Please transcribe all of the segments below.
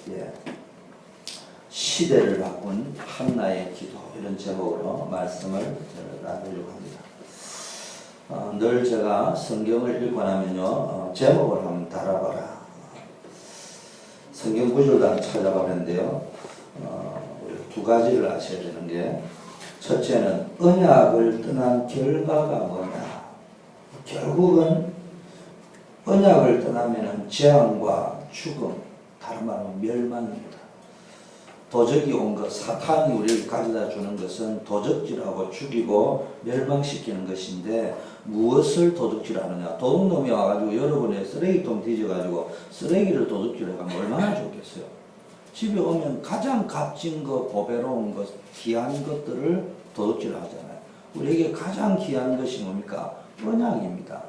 예, 시대를 바꾼 한나의 기도 이런 제목으로 말씀을 나누려고 합니다. 늘 제가 성경을 읽고 나면요 제목을 한번 달아봐라. 성경 구절을 찾아보는데요 두 가지를 아셔야 되는 게 첫째는 언약을 떠난 결과가 뭐냐. 결국은 언약을 떠나면은 재앙과 죽음, 다른 말로 멸망입니다. 도적이 온 것, 사탄이 우리에게 가져다 주는 것은 도적질하고 죽이고 멸망시키는 것인데 무엇을 도둑질하느냐. 도둑놈이 와가지고 여러분의 쓰레기통 뒤져가지고 쓰레기를 도둑질해가면 얼마나 좋겠어요. 집에 오면 가장 값진 것, 보배로운 것, 귀한 것들을 도둑질하잖아요. 우리에게 가장 귀한 것이 뭡니까? 언약입니다.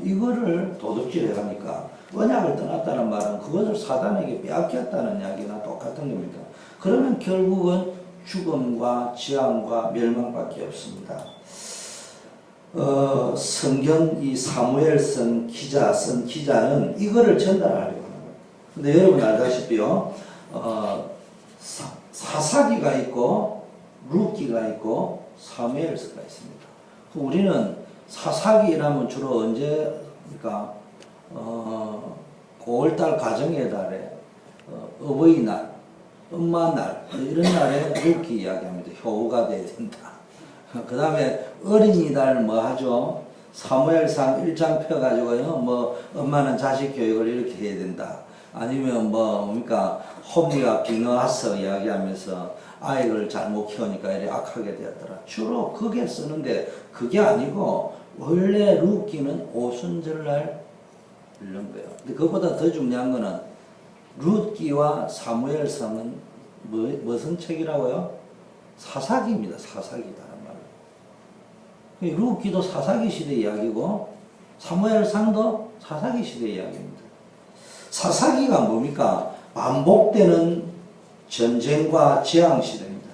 이거를 도둑질해가니까 언약을 떠났다는 말은 그것을 사단에게 빼앗겼다는 이야기나 똑같은 겁니다. 그러면 결국은 죽음과 재앙과 멸망밖에 없습니다. 성경 이 사무엘 쓴 기자는 이거를 전달하려고 하는 거예요. 근데 여러분 알다시피요, 사사기가 있고 룻기가 있고 사무엘서가 있습니다. 우리는 사사기라면 주로 언제니까 9월달 가정의 달에 어버이날, 엄마날 이런 날에 룻기 이야기합니다. 효우가 돼야 된다. 그 다음에 어린이날 뭐 하죠? 사무엘상 1장 펴가지고요 뭐 엄마는 자식 교육을 이렇게 해야 된다. 아니면 뭡니까 홈리가 빙어하서 이야기하면서 아이를 잘못 키우니까 이렇게 악하게 되었더라. 주로 그게 쓰는데 그게 아니고 원래 룻기는 오순절날 이런 거예요. 근데 그것보다 더 중요한 거는 룻기와 사무엘상은 무슨 책이라고요? 사사기입니다. 사사기다란 말로. 룻기도 사사기 시대 이야기고 사무엘상도 사사기 시대 이야기입니다. 사사기가 뭡니까? 반복되는 전쟁과 재앙 시대입니다.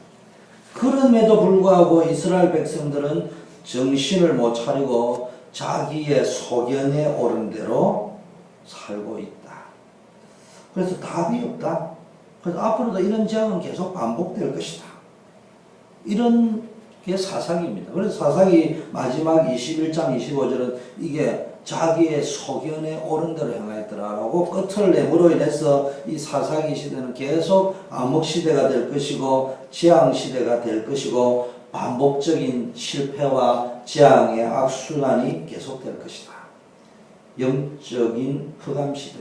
그럼에도 불구하고 이스라엘 백성들은 정신을 못 차리고 자기의 소견에 오른 대로 살고 있다. 그래서 답이 없다. 그래서 앞으로도 이런 재앙은 계속 반복될 것이다. 이런 게 사사기입니다. 그래서 사사기 마지막 21장 25절은 이게 자기의 소견에 옳은 대로 행하였더라라고 끝을 내므로 인해서 이 사사기 시대는 계속 암흑 시대가 될 것이고 재앙 시대가 될 것이고 반복적인 실패와 재앙의 악순환이 계속될 것이다. 영적인 흑암 시대.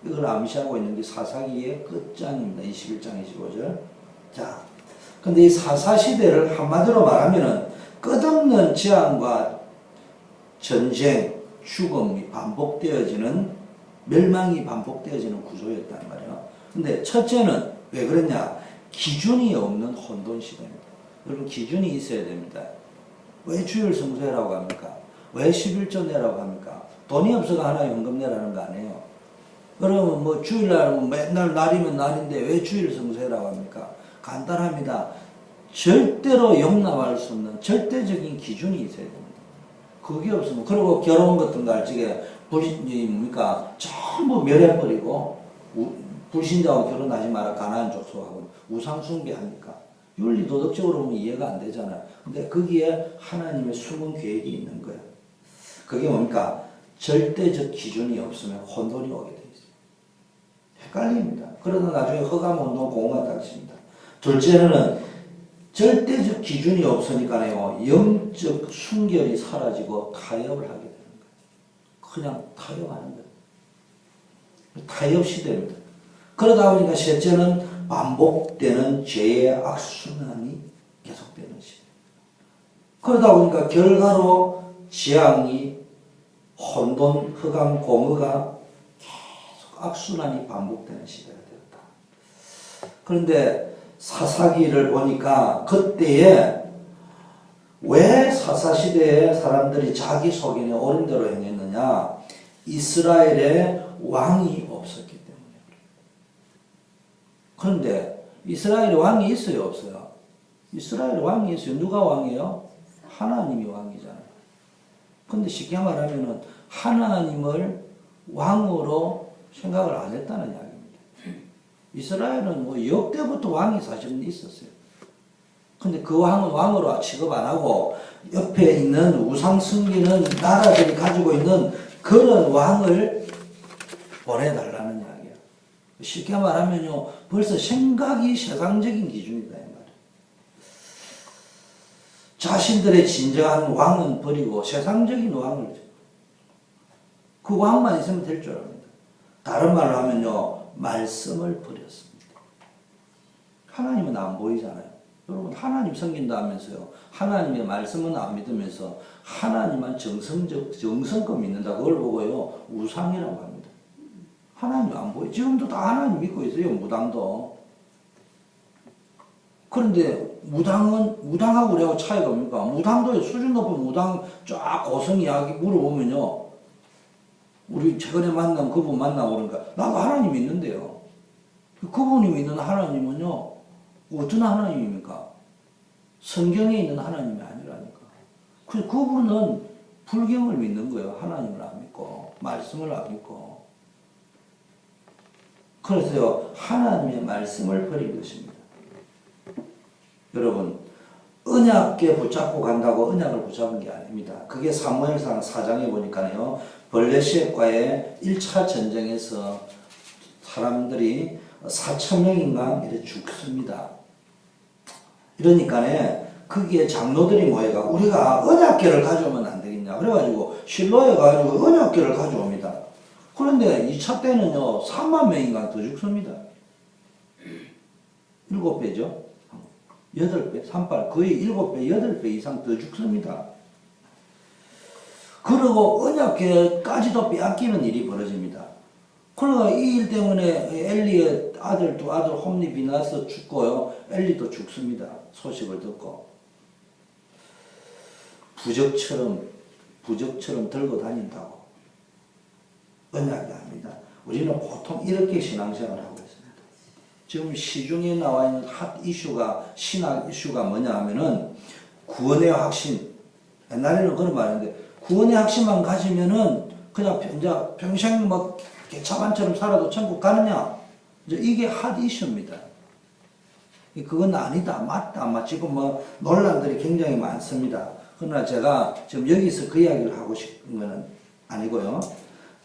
이걸 암시하고 있는 게 사사기의 끝장입니다. 21장 25절. 자, 근데 이 사사시대를 한마디로 말하면은 끝없는 재앙과 전쟁, 죽음이 반복되어지는, 멸망이 반복되어지는 구조였단 말이에요. 근데 첫째는 왜 그랬냐? 기준이 없는 혼돈 시대입니다. 여러분 기준이 있어야 됩니다. 왜 주일 성수해라고 합니까? 왜 11조 내라고 합니까? 돈이 없어가 하나의 헌금 내라는 거 아니에요. 그러면 뭐 주일날 맨날 날이면 날인데 왜 주일 성수해라고 합니까? 간단합니다. 절대로 용납할 수 없는 절대적인 기준이 있어야 됩니다. 그게 없으면, 그리고 결혼 같은 거 할 적에 뭡니까? 전부 멸해버리고, 불신자하고 결혼하지 마라, 가나안 족속하고 우상숭배하니까. 윤리 도덕적으로 보면 이해가 안 되잖아요. 근데 거기에 하나님의 숨은 계획이 있는 거예요. 그게 뭡니까? 절대적 기준이 없으면 혼돈이 오게 돼 있어요. 헷갈립니다. 그러다 나중에 흑암 혼돈 공허가 닥칩니다. 둘째는 절대적 기준이 없으니까요, 영적 순결이 사라지고 타협을 하게 되는 거예요. 그냥 타협하는 거예요. 타협 시대입니다. 그러다 보니까 셋째는 반복되는 죄의 악순환이 계속되는 시대. 그러다 보니까 결과로 재앙이 혼돈, 흑암, 공허가 계속 악순환이 반복되는 시대가 되었다. 그런데 사사기를 보니까 그때에 왜 사사시대에 사람들이 자기 소견에 옳은 대로 행했느냐? 이스라엘에 왕이 없었기 때문에. 그런데 이스라엘에 왕이 있어요, 없어요? 이스라엘에 왕이 있어요. 누가 왕이에요? 하나님이 왕이잖아요. 근데 쉽게 말하면은 하나님을 왕으로 생각을 안 했다는 이야기입니다. 이스라엘은 뭐 역대부터 왕이 사실은 있었어요. 근데 그 왕은 왕으로 취급 안 하고 옆에 있는 우상 숨기는 나라들이 가지고 있는 그런 왕을 보내달라는 이야기야. 쉽게 말하면요, 벌써 생각이 세상적인 기준이다 이 말이야. 자신들의 진정한 왕은 버리고 세상적인 왕을, 그 왕만 있으면 될 줄 압니다. 다른 말로 하면요, 말씀을 버렸습니다. 하나님은 안 보이잖아요. 여러분, 하나님 섬긴다 하면서요, 하나님의 말씀은 안 믿으면서 하나님만 정성껏 믿는다, 그걸 보고요 우상이라고 합니다. 하나님 안 보여. 지금도 다 하나님 믿고 있어요, 무당도. 그런데 무당하고 우리하고 차이가 뭡니까? 무당도 수준 높은 무당 쫙 고성 이야기 물어보면요, 우리 최근에 만난 그분 만나고 그러니까 나도 하나님 믿는데요. 그분이 믿는 하나님은요, 어떤 하나님입니까? 성경에 있는 하나님이 아니라니까. 그래서 그분은 불경을 믿는 거예요. 하나님을 안 믿고, 말씀을 안 믿고. 그래서요, 하나님의 말씀을 버린 것입니다. 여러분, 언약에 붙잡고 간다고 언약을 붙잡은 게 아닙니다. 그게 사무엘상 4장에 보니까요, 블레셋과의 1차 전쟁에서 사람들이 4,000명인가 이렇게 죽습니다. 이러니까네, 거기에 장로들이 모여가 우리가 언약궤를 가져오면 안 되겠냐. 그래가지고 실로에 가지고 언약궤를 가져옵니다. 그런데 2차 때는요, 3만 명인가 더 죽습니다. 7배죠. 8배, 38, 거의 7배, 8배 이상 더 죽습니다. 그리고 언약궤까지도 빼앗기는 일이 벌어집니다. 그러니까 이 일 때문에 엘리의 두 아들 홈리 비나서 죽고요, 엘리도 죽습니다. 소식을 듣고. 부적처럼 들고 다닌다고. 언약이 아닙니다. 우리는 보통 이렇게 신앙생활을 하고 있습니다. 지금 시중에 나와 있는 핫 이슈가, 신학 이슈가 뭐냐 하면은 구원의 확신. 옛날에는 그런 말인데, 구원의 확신만 가지면은 그냥 이제 평생 뭐 개차반처럼 살아도 천국 가느냐? 이제 이게 핫 이슈입니다. 그건 아니다, 맞다, 지금 뭐 논란들이 굉장히 많습니다. 그러나 제가 지금 여기서 그 이야기를 하고 싶은 건 아니고요.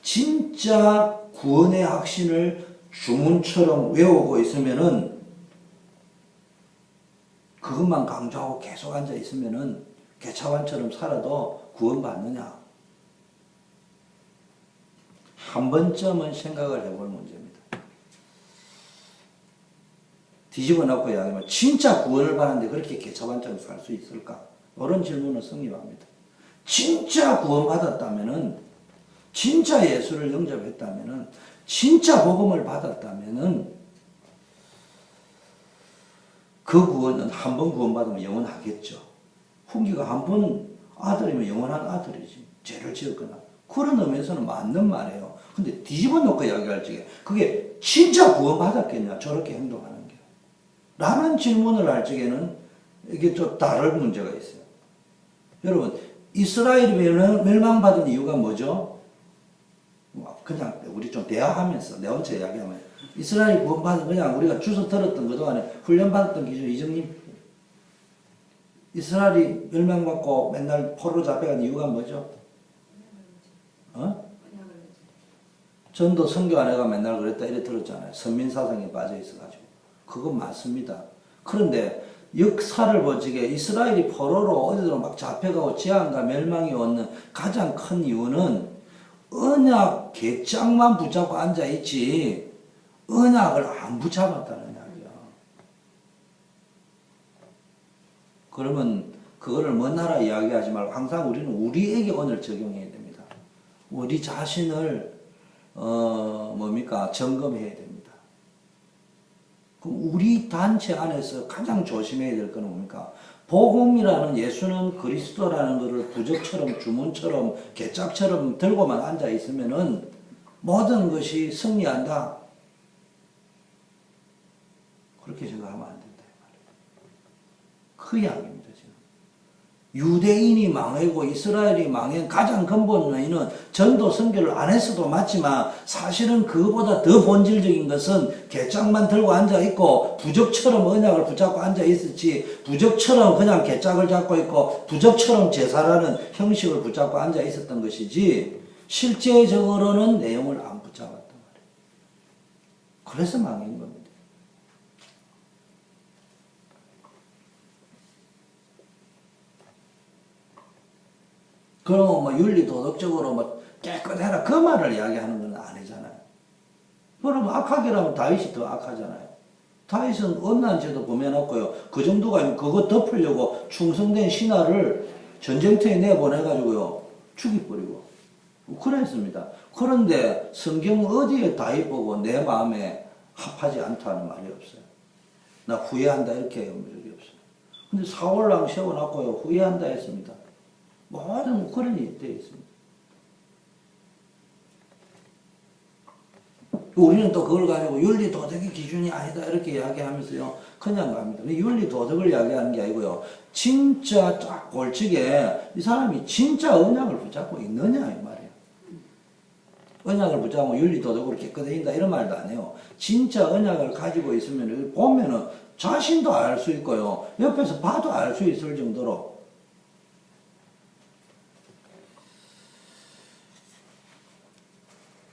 진짜 구원의 확신을 주문처럼 외우고 있으면은, 그것만 강조하고 계속 앉아 있으면은 개차반처럼 살아도 구원받느냐? 한 번쯤은 생각을 해볼 문제입니다. 뒤집어 놓고 이야기하면 진짜 구원을 받는데 그렇게 개차반처럼 살 수 있을까? 이런 질문은 성립합니다. 진짜 구원받았다면은, 진짜 예수를 영접했다면은, 진짜 복음을 받았다면은, 그 구원은 한 번 구원받으면 영원하겠죠. 훈기가 한 번 아들이면 영원한 아들이지. 죄를 지었거나. 그런 의미에서는 맞는 말이에요. 근데 뒤집어 놓고 이야기할 적에 그게 진짜 구원받았겠냐, 저렇게 행동하는 게. 라는 질문을 할 적에는 이게 좀 다른 문제가 있어요. 여러분, 이스라엘이 멸망받은 이유가 뭐죠? 그냥 우리 좀 대화하면서 내 혼자 이야기하면, 이스라엘이 구원받은 그냥 우리가 주워 들었던 그동안에 훈련받았던 기준 이정님, 이스라엘이 멸망받고 맨날 포로 잡혀간 이유가 뭐죠? 전도 선교 아내가 맨날 그랬다 이래 들었잖아요. 선민사상에 빠져 있어가지고. 그건 맞습니다. 그런데 역사를 보지게 이스라엘이 포로로 어디로 막 잡혀가고 재앙과 멸망이 오는 가장 큰 이유는 언약 객장만 붙잡고 앉아있지 언약을 안 붙잡았다는 이야기야. 그러면 그거를 먼 나라 이야기하지 말고 항상 우리는 우리에게 오늘 적용해야 됩니다. 우리 자신을 점검해야 됩니다. 그럼 우리 단체 안에서 가장 조심해야 될 건 뭡니까? 복음이라는, 예수는 그리스도라는 것을 부적처럼, 주문처럼, 개짝처럼 들고만 앉아 있으면은 모든 것이 승리한다. 그렇게 생각하면 안 된다. 그 이야기입니다, 지금. 유대인이 망하고 이스라엘이 망한 가장 근본 원인은 전도 선교를 안 했어도 맞지만 사실은 그거보다 더 본질적인 것은 개짝만 들고 앉아 있고 부적처럼 언약을 붙잡고 앉아 있었지, 부적처럼 그냥 개짝을 잡고 있고 부적처럼 제사라는 형식을 붙잡고 앉아 있었던 것이지 실제적으로는 내용을 안 붙잡았단 말이에요. 그래서 망한 겁니다. 그럼 뭐 윤리 도덕적으로 뭐 깨끗해라 그 말을 이야기하는 건 아니잖아요. 그럼 악하기라면 다윗이 더 악하잖아요. 다윗은 언난 죄도 범해놨고요. 그 정도가 아니고 그거 덮으려고 충성된 신하를 전쟁터에 내보내가지고요 죽이버리고 그랬습니다. 그런데 성경 어디에 다윗 보고 내 마음에 합하지 않다는 말이 없어요. 나 후회한다 이렇게 한 적이 없어요. 근데 사울왕 세워놨고요 후회한다 했습니다. 모든 그런 일이 되어 있습니다. 우리는 또 그걸 가지고 윤리 도덕이 기준이 아니다 이렇게 이야기하면서요 그냥 갑니다. 윤리 도덕을 이야기하는 게 아니고요 진짜 딱 골치게 이 사람이 진짜 언약을 붙잡고 있느냐 이 말이에요. 언약을 붙잡고 윤리 도덕으로 깨끗해진다 이런 말도 안 해요. 진짜 언약을 가지고 있으면 보면은 자신도 알 수 있고요 옆에서 봐도 알 수 있을 정도로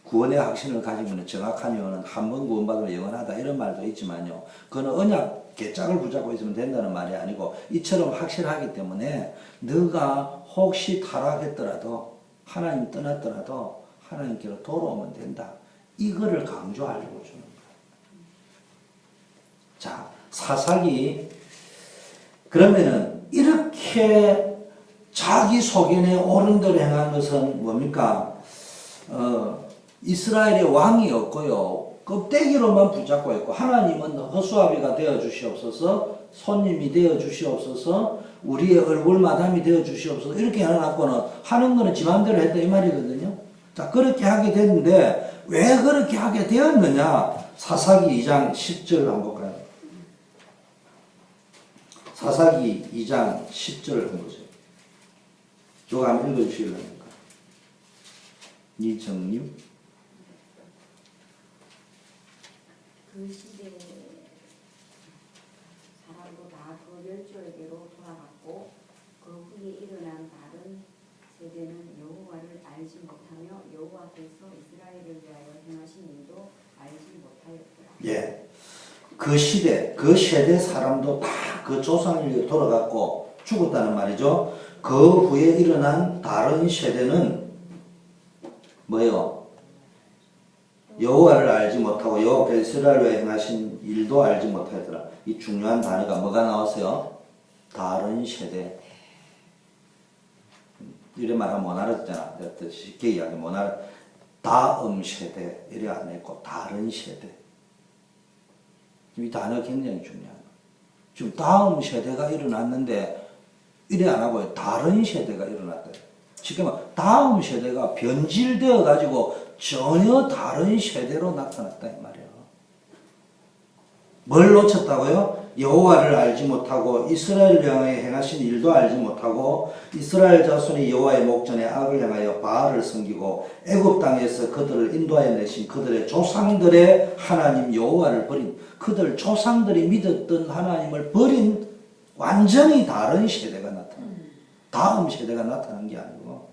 구원의 확신을 가지면 정확한 영혼은 한 번 구원받으면 영원하다 이런 말도 있지만요. 그건 언약 개짝을 붙잡고 있으면 된다는 말이 아니고 이처럼 확실하기 때문에 너가 혹시 타락했더라도 하나님 떠났더라도 하나님께로 돌아오면 된다. 이거를 강조하려고 주는 거예요. 자, 사사기 그러면은 이렇게 자기 소견에 옳은 대로 행한 것은 뭡니까? 이스라엘의 왕이 없고요. 껍데기로만 붙잡고 있고 하나님은 허수아비가 되어 주시옵소서 손님이 되어 주시옵소서 우리의 얼굴 마담이 되어 주시옵소서 이렇게 해놓고는 하는 거는 지 마음대로 했다 이 말이거든요. 자 그렇게 하게 됐는데 왜 그렇게 하게 되었느냐 사사기 2장 10절 한번 볼까요? 사사기 2장 10절 한번 보세요. 저거 한번 읽어주시려니까 이정님 그 시대에 사람도 다 그 멸절대로 돌아갔고 그 후에 일어난 다른 세대는 여호와를 알지 못하며 여호와께서 이스라엘을 위하여 행하신 일도 알지 못하였더라. 예, 그 시대, 그 세대 사람도 다 그 조상에게 돌아갔고 죽었다는 말이죠. 그 후에 일어난 다른 세대는 뭐예요? 여호와를 알지 못하고 여호와께서 이스라엘에 행하신 일도 알지 못하더라. 이 중요한 단어가 뭐가 나왔어요? 다른 세대. 이래 말하면 못 알았잖아. 내가 쉽게 이야기 못 알아. 다음 세대 이래 안 했고 다른 세대. 이 단어 굉장히 중요한 거예요. 지금 다음 세대가 일어났는데 이래 안 하고 다른 세대가 일어났다. 지금 다음 세대가 변질되어 가지고 전혀 다른 세대로 나타났다 이 말이에요. 뭘 놓쳤다고요? 여호와를 알지 못하고 이스라엘 향하여 행하신 일도 알지 못하고 이스라엘 자손이 여호와의 목전에 악을 행하여 바알을 섬기고 애굽 땅에서 그들을 인도하여 내신 그들의 조상들의 하나님 여호와를 버린 그들 조상들이 믿었던 하나님을 버린 완전히 다른 세대가 나타납니다. 다음 세대가 나타난 게 아니고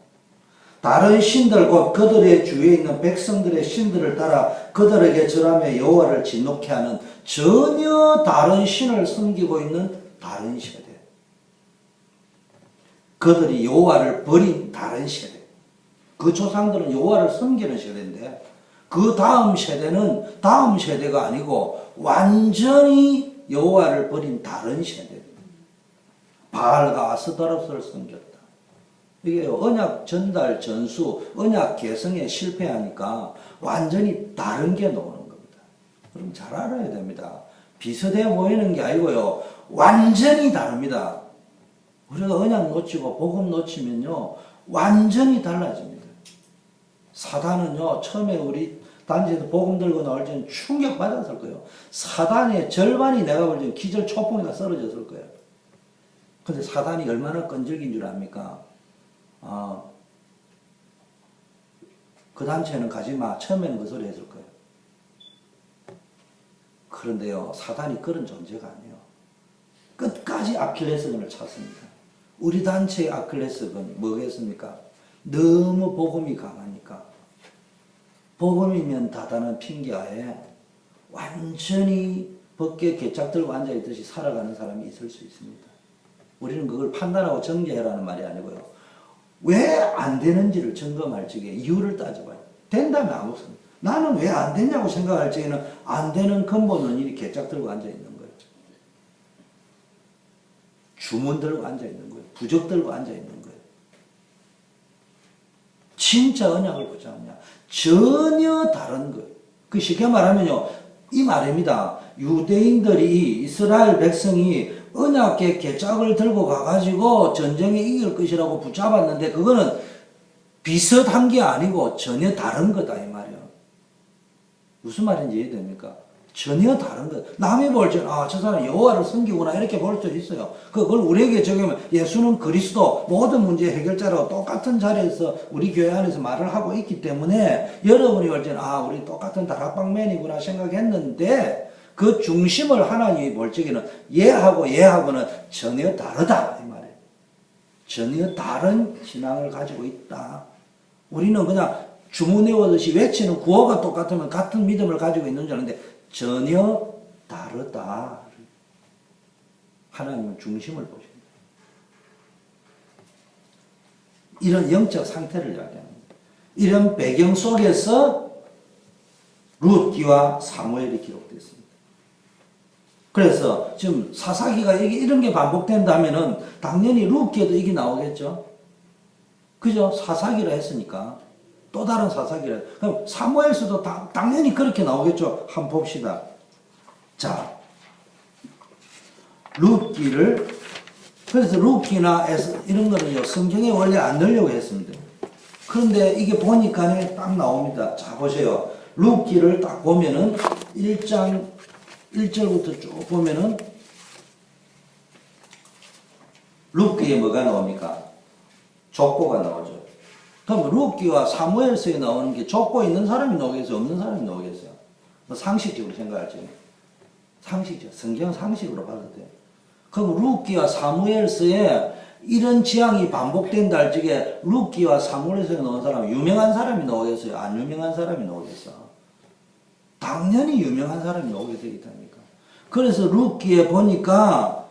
다른 신들 곧 그들의 주위에 있는 백성들의 신들을 따라 그들에게 절하며 여호와를 진노케 하는 전혀 다른 신을 섬기고 있는 다른 세대. 그들이 여호와를 버린 다른 세대. 그 조상들은 여호와를 섬기는 세대인데 그 다음 세대는 다음 세대가 아니고 완전히 여호와를 버린 다른 세대. 바알과 아스타롯을 섬겼다. 이게 언약 전달 전수, 언약 개성에 실패하니까 완전히 다른 게 나오는 겁니다. 그럼 잘 알아야 됩니다. 비슷해 보이는 게 아니고요. 완전히 다릅니다. 우리가 언약 놓치고 복음 놓치면요. 완전히 달라집니다. 사단은요. 처음에 우리 단지에서 복음 들고 나올 때는 충격받았을 거예요. 사단의 절반이 내가 볼 때는 기절 초풍이가 쓰러졌을 거예요. 근데 사단이 얼마나 끈질긴 줄 압니까? 그 단체는 가지 마. 처음에는 그 소리 해줄 거예요. 그런데요, 사단이 그런 존재가 아니에요. 끝까지 아킬레스건을 찾습니다. 우리 단체의 아킬레스건 뭐겠습니까? 너무 복음이 강하니까. 복음이면 다다는 핑계하에 완전히 벗게 개짝 들고 앉아있듯이 살아가는 사람이 있을 수 있습니다. 우리는 그걸 판단하고 정죄해라는 말이 아니고요. 왜 안 되는지를 점검할 적에 이유를 따져봐요. 된다면 아무 소리. 나는 왜 안 되냐고 생각할 적에는 안 되는 근본 원인이 개짝 들고 앉아있는 거예요. 주문 들고 앉아있는 거예요. 부적 들고 앉아있는 거예요. 진짜 언약을 보자면요. 전혀 다른 거예요. 그 쉽게 말하면요. 이 말입니다. 유대인들이 이스라엘 백성이 언약궤 개짝을 들고 가가지고 전쟁에 이길 것이라고 붙잡았는데 그거는 비슷한 게 아니고 전혀 다른 거다 이 말이에요. 무슨 말인지 이해됩니까? 전혀 다른 것. 남이 볼 때는 저 사람 여호와를 섬기구나 이렇게 볼 수 있어요. 그걸 우리에게 적용하면 예수는 그리스도 모든 문제 해결자라고 똑같은 자리에서 우리 교회 안에서 말을 하고 있기 때문에 여러분이 볼 때는 우리 똑같은 다락방맨이구나 생각했는데 그 중심을 하나님이 볼 적에는 얘하고는 전혀 다르다 이 말이에요. 전혀 다른 신앙을 가지고 있다. 우리는 그냥 주문 외우듯이 외치는 구호가 똑같으면 같은 믿음을 가지고 있는 줄 아는데 전혀 다르다. 하나님은 중심을 보십니다. 이런 영적 상태를 이야기합니다. 이런 배경 속에서 룻기와 사무엘이 기록됐습니다. 그래서 지금 사사기가 이런 게 반복된다면은 당연히 룻기에도 이게 나오겠죠. 그죠? 사사기라 했으니까. 또 다른 사사기라. 그럼 사무엘서도 당연히 그렇게 나오겠죠. 한번 봅시다. 자, 룻기를 그래서 룻기나 이런 거는요 성경에 원래 안 넣으려고 했습니다. 그런데 이게 보니까 딱 나옵니다. 자 보세요. 룻기를 딱 보면은 1장 1절부터 쭉 보면은 룻기에 뭐가 나옵니까? 족보가 나오죠. 그럼 룻기와 사무엘서에 나오는 게 족보 있는 사람이 나오겠어요? 없는 사람이 나오겠어요? 상식적으로 생각하죠. 상식적, 성경 상식으로 봐도 돼요. 그럼 룻기와 사무엘서에 이런 지향이 반복된다 할 적에 룻기와 사무엘서에 나온 사람은 유명한 사람이 나오겠어요? 안 유명한 사람이 나오겠어요? 당연히 유명한 사람이 나오게 되겠다니까. 그래서 룻기에 보니까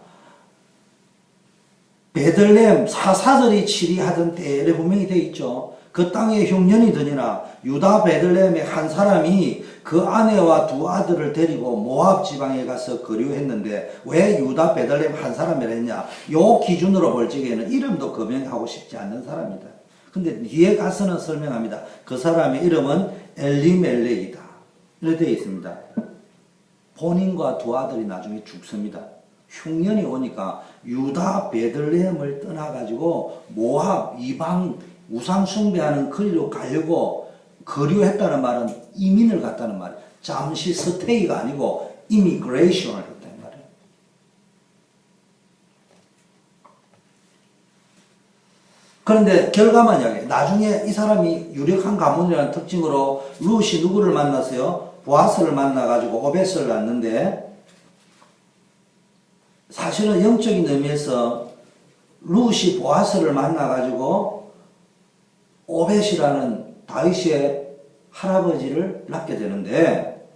베들레헴 사사들이 치리하던 때에 분명히 되어 있죠. 그 땅에 흉년이 드니라 유다 베들레헴의 한 사람이 그 아내와 두 아들을 데리고 모압 지방에 가서 거류했는데 왜 유다 베들레헴 한 사람이라 했냐? 요 기준으로 볼 적에는 이름도 거명하고 싶지 않는 사람이다. 근데 뒤에 가서는 설명합니다. 그 사람의 이름은 엘리멜렉이다. 이렇게 되어 있습니다. 본인과 두 아들이 나중에 죽습니다. 흉년이 오니까 유다 베들레헴을 떠나가지고 모압 이방 우상 숭배하는 거리로 가려고 거류했다는 말은 이민을 갔다는 말이에요. 잠시 스테이가 아니고 이미그레이션을 했다는 말이에요. 그런데 결과만 이야기해요. 나중에 이 사람이 유력한 가문이라는 특징으로 룻이 누구를 만났어요? 보아스를 만나가지고 오벳을 낳는데 사실은 영적인 의미에서 룻이 보아스를 만나가지고 오벳이라는 다윗의 할아버지를 낳게 되는데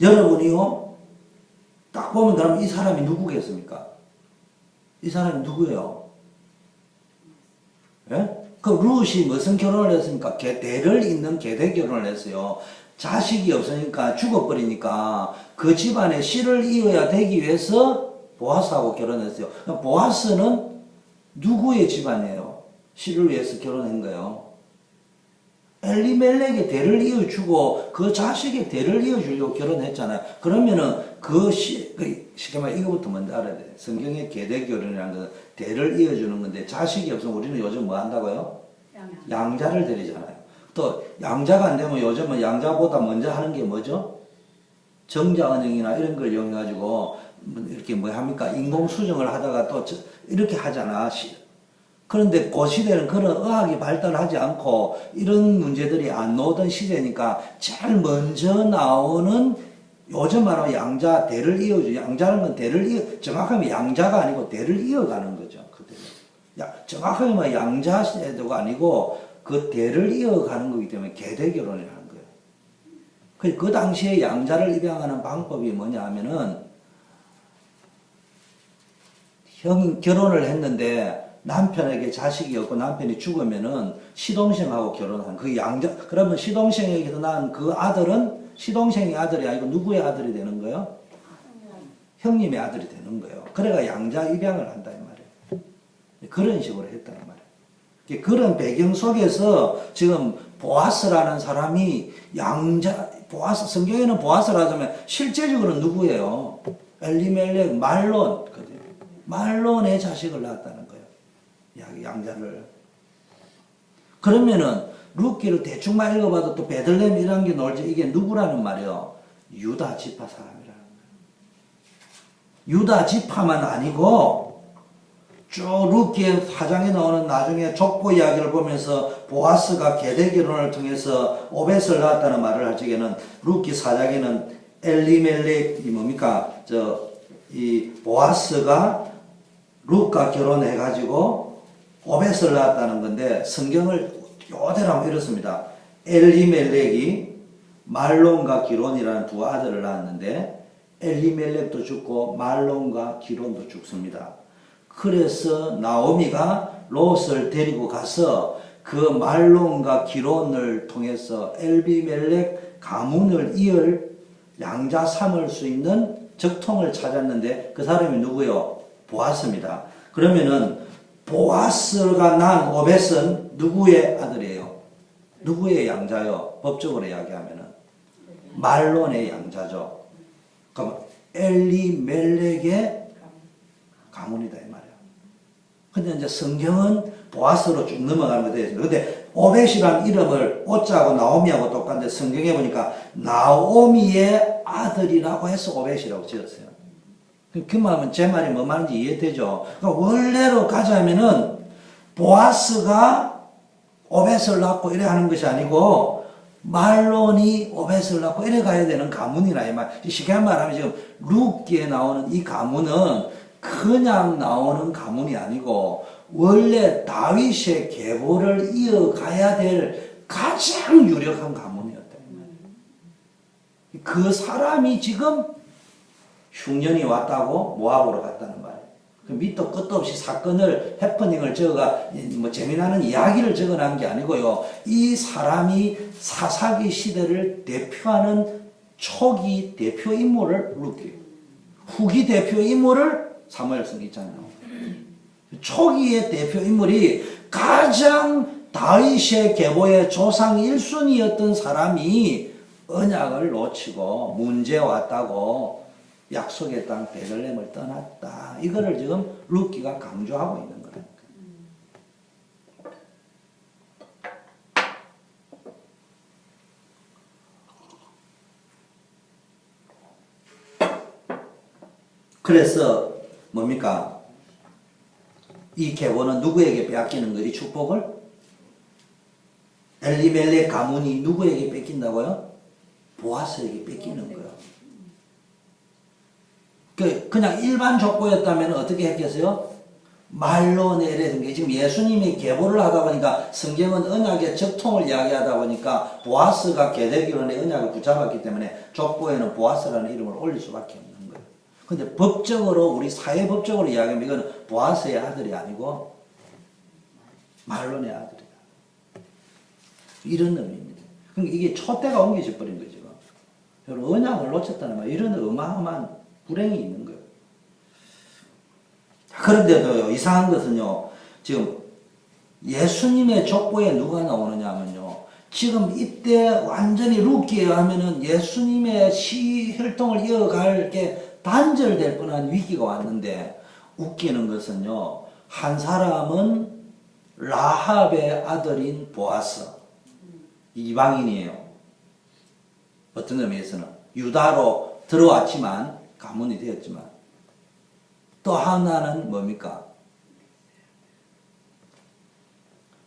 여러분이요 딱 보면 그럼 이 사람이 누구겠습니까? 이 사람이 누구예요? 예? 그 룻이 무슨 결혼을 했습니까? 대를 잇는 계대 결혼을 했어요. 자식이 없으니까 죽어버리니까 그 집안에 씨를 이어야 되기 위해서 보아스하고 결혼했어요. 보아스는 누구의 집안이에요? 씨를 위해서 결혼한 거예요. 엘리멜렉의 대를 이어주고 그 자식의 대를 이어주려고 결혼했잖아요. 그러면은 쉽게 말해 이거부터 먼저 알아야 돼요. 성경의 계대 결혼이라는 것은 대를 이어주는 건데 자식이 없으면 우리는 요즘 뭐 한다고요? 양자를 드리잖아요. 또 양자가 안 되면 요즘은 양자보다 먼저 하는 게 뭐죠? 정자언행이나 이런 걸 이용해가지고 이렇게 뭐 합니까? 인공수정을 하다가 또 이렇게 하잖아. 그런데 그 시대는 그런 의학이 발달하지 않고 이런 문제들이 안 나오던 시대니까 제일 먼저 나오는 요즘 말하면 양자, 대를 이어주죠. 양자는 건 정확하면 양자가 아니고 대를 이어가는 거죠. 정확하게 말 양자 시대가 아니고 그 대를 이어가는 거기 때문에 계대 결혼이라는 거예요. 그 당시에 양자를 입양하는 방법이 뭐냐 하면은 결혼을 했는데 남편에게 자식이 없고 남편이 죽으면은 시동생하고 결혼한 그 양자, 그러면 시동생에게서 낳은 그 아들은 시동생의 아들이 아니고 누구의 아들이 되는 거예요? 형님의 아들이 되는 거예요. 그래가 양자 입양을 한다 이 말이에요. 그런 식으로 했다는 말이에요. 그런 배경 속에서 지금 보아스라는 사람이 성경에는 보아스라 하자면 실제적으로는 누구예요? 엘리멜렉 말론의 자식을 낳았다는 거예요. 양자를. 그러면은 룻기를 대충만 읽어봐도 또 베들레헴이라는 게 나올지 이게 누구라는 말이에요? 유다 지파 사람이라는 거예요. 유다 지파만 아니고 쭉 룻기의 4장에 나오는 나중에 족보 이야기를 보면서 보아스가 계대 결혼을 통해서 오벳을 낳았다는 말을 할 적에는 룻기 4장에는 엘리멜렉이 뭡니까? 이 보아스가 룻과 결혼해가지고 오벳을 낳았다는 건데 성경을 요대로 하면 이렇습니다. 엘리멜렉이 말론과 기론이라는 두 아들을 낳았는데 엘리멜렉도 죽고 말론과 기론도 죽습니다. 그래서 나오미가 롯을 데리고 가서 그 말론과 기론을 통해서 엘리멜렉 가문을 이을 양자 삼을 수 있는 적통을 찾았는데 그 사람이 누구요? 보아스입니다. 그러면은 보아스가 난 오벳은 누구의 아들이에요? 누구의 양자요? 법적으로 이야기하면은 말론의 양자죠. 그럼 엘리멜렉의 가문이다 이 말이에요. 근데 이제 성경은 보아스로 쭉 넘어가는 거 되어 있습니다. 근데 오벳이라는 이름을 오자하고 나오미하고 똑같은데 성경에 보니까 나오미의 아들이라고 해서 오벳이라고 지었어요. 그 말하면 제 말이 뭐 말인지 이해되죠? 그러니까 원래로 가자면은 보아스가 오벳을 낳고 이래 하는 것이 아니고 말론이 오벳을 낳고 이래 가야 되는 가문이라 이 말. 쉽게 말하면 지금 룻기에 나오는 이 가문은 그냥 나오는 가문이 아니고 원래 다윗의 계보를 이어가야 될 가장 유력한 가문이었다. 그 사람이 지금 흉년이 왔다고 모압으로 갔다는 말이에요. 그 밑도 끝도 없이 사건을 해퍼닝을 적어가 뭐 재미나는 이야기를 적어놓은 게 아니고요. 이 사람이 사사기 시대를 대표하는 초기 대표 인물을 룻기, 후기 대표 인물을 사무엘서 있잖아요. 초기의 대표 인물이 가장 다윗의 계보의 조상 1순위였던 사람이 언약을 놓치고 문제 왔다고 약속의 땅 베들레헴을 떠났다. 이거를 지금 룻기가 강조하고 있는 거예요. 그래서 뭡니까? 이 계보는 누구에게 빼앗기는 거예요? 이 축복을? 엘리멜렉 가문이 누구에게 뺏긴다고요? 보아스에게 뺏기는 거예요. 그냥 일반 족보였다면 어떻게 했겠어요? 말론에 게 지금 예수님이 계보를 하다 보니까 성경은 언약의 적통을 이야기하다 보니까 보아스가 계대결혼의 언약을 붙잡았기 때문에 족보에는 보아스라는 이름을 올릴 수밖에 없는 거예요. 근데 법적으로 우리 사회법적으로 이야기하면 이건 보아스의 아들이 아니고 말론의 아들이다. 이런 의미입니다. 그러니까 이게 촛대가 옮겨져 버린 거죠. 여러분 언약을 놓쳤다는 말 이런 어마어마한 불행이 있는 거예요. 그런데도 이상한 것은요, 지금 예수님의 족보에 누가 나오느냐 하면요, 지금 이때 완전히 룻기에 하면은 예수님의 혈통을 이어갈 게 단절될 뻔한 위기가 왔는데, 웃기는 것은요, 한 사람은 라합의 아들인 보아스, 이방인이에요. 어떤 의미에서는 유다로 들어왔지만 가문이 되었지만 또 하나는 뭡니까?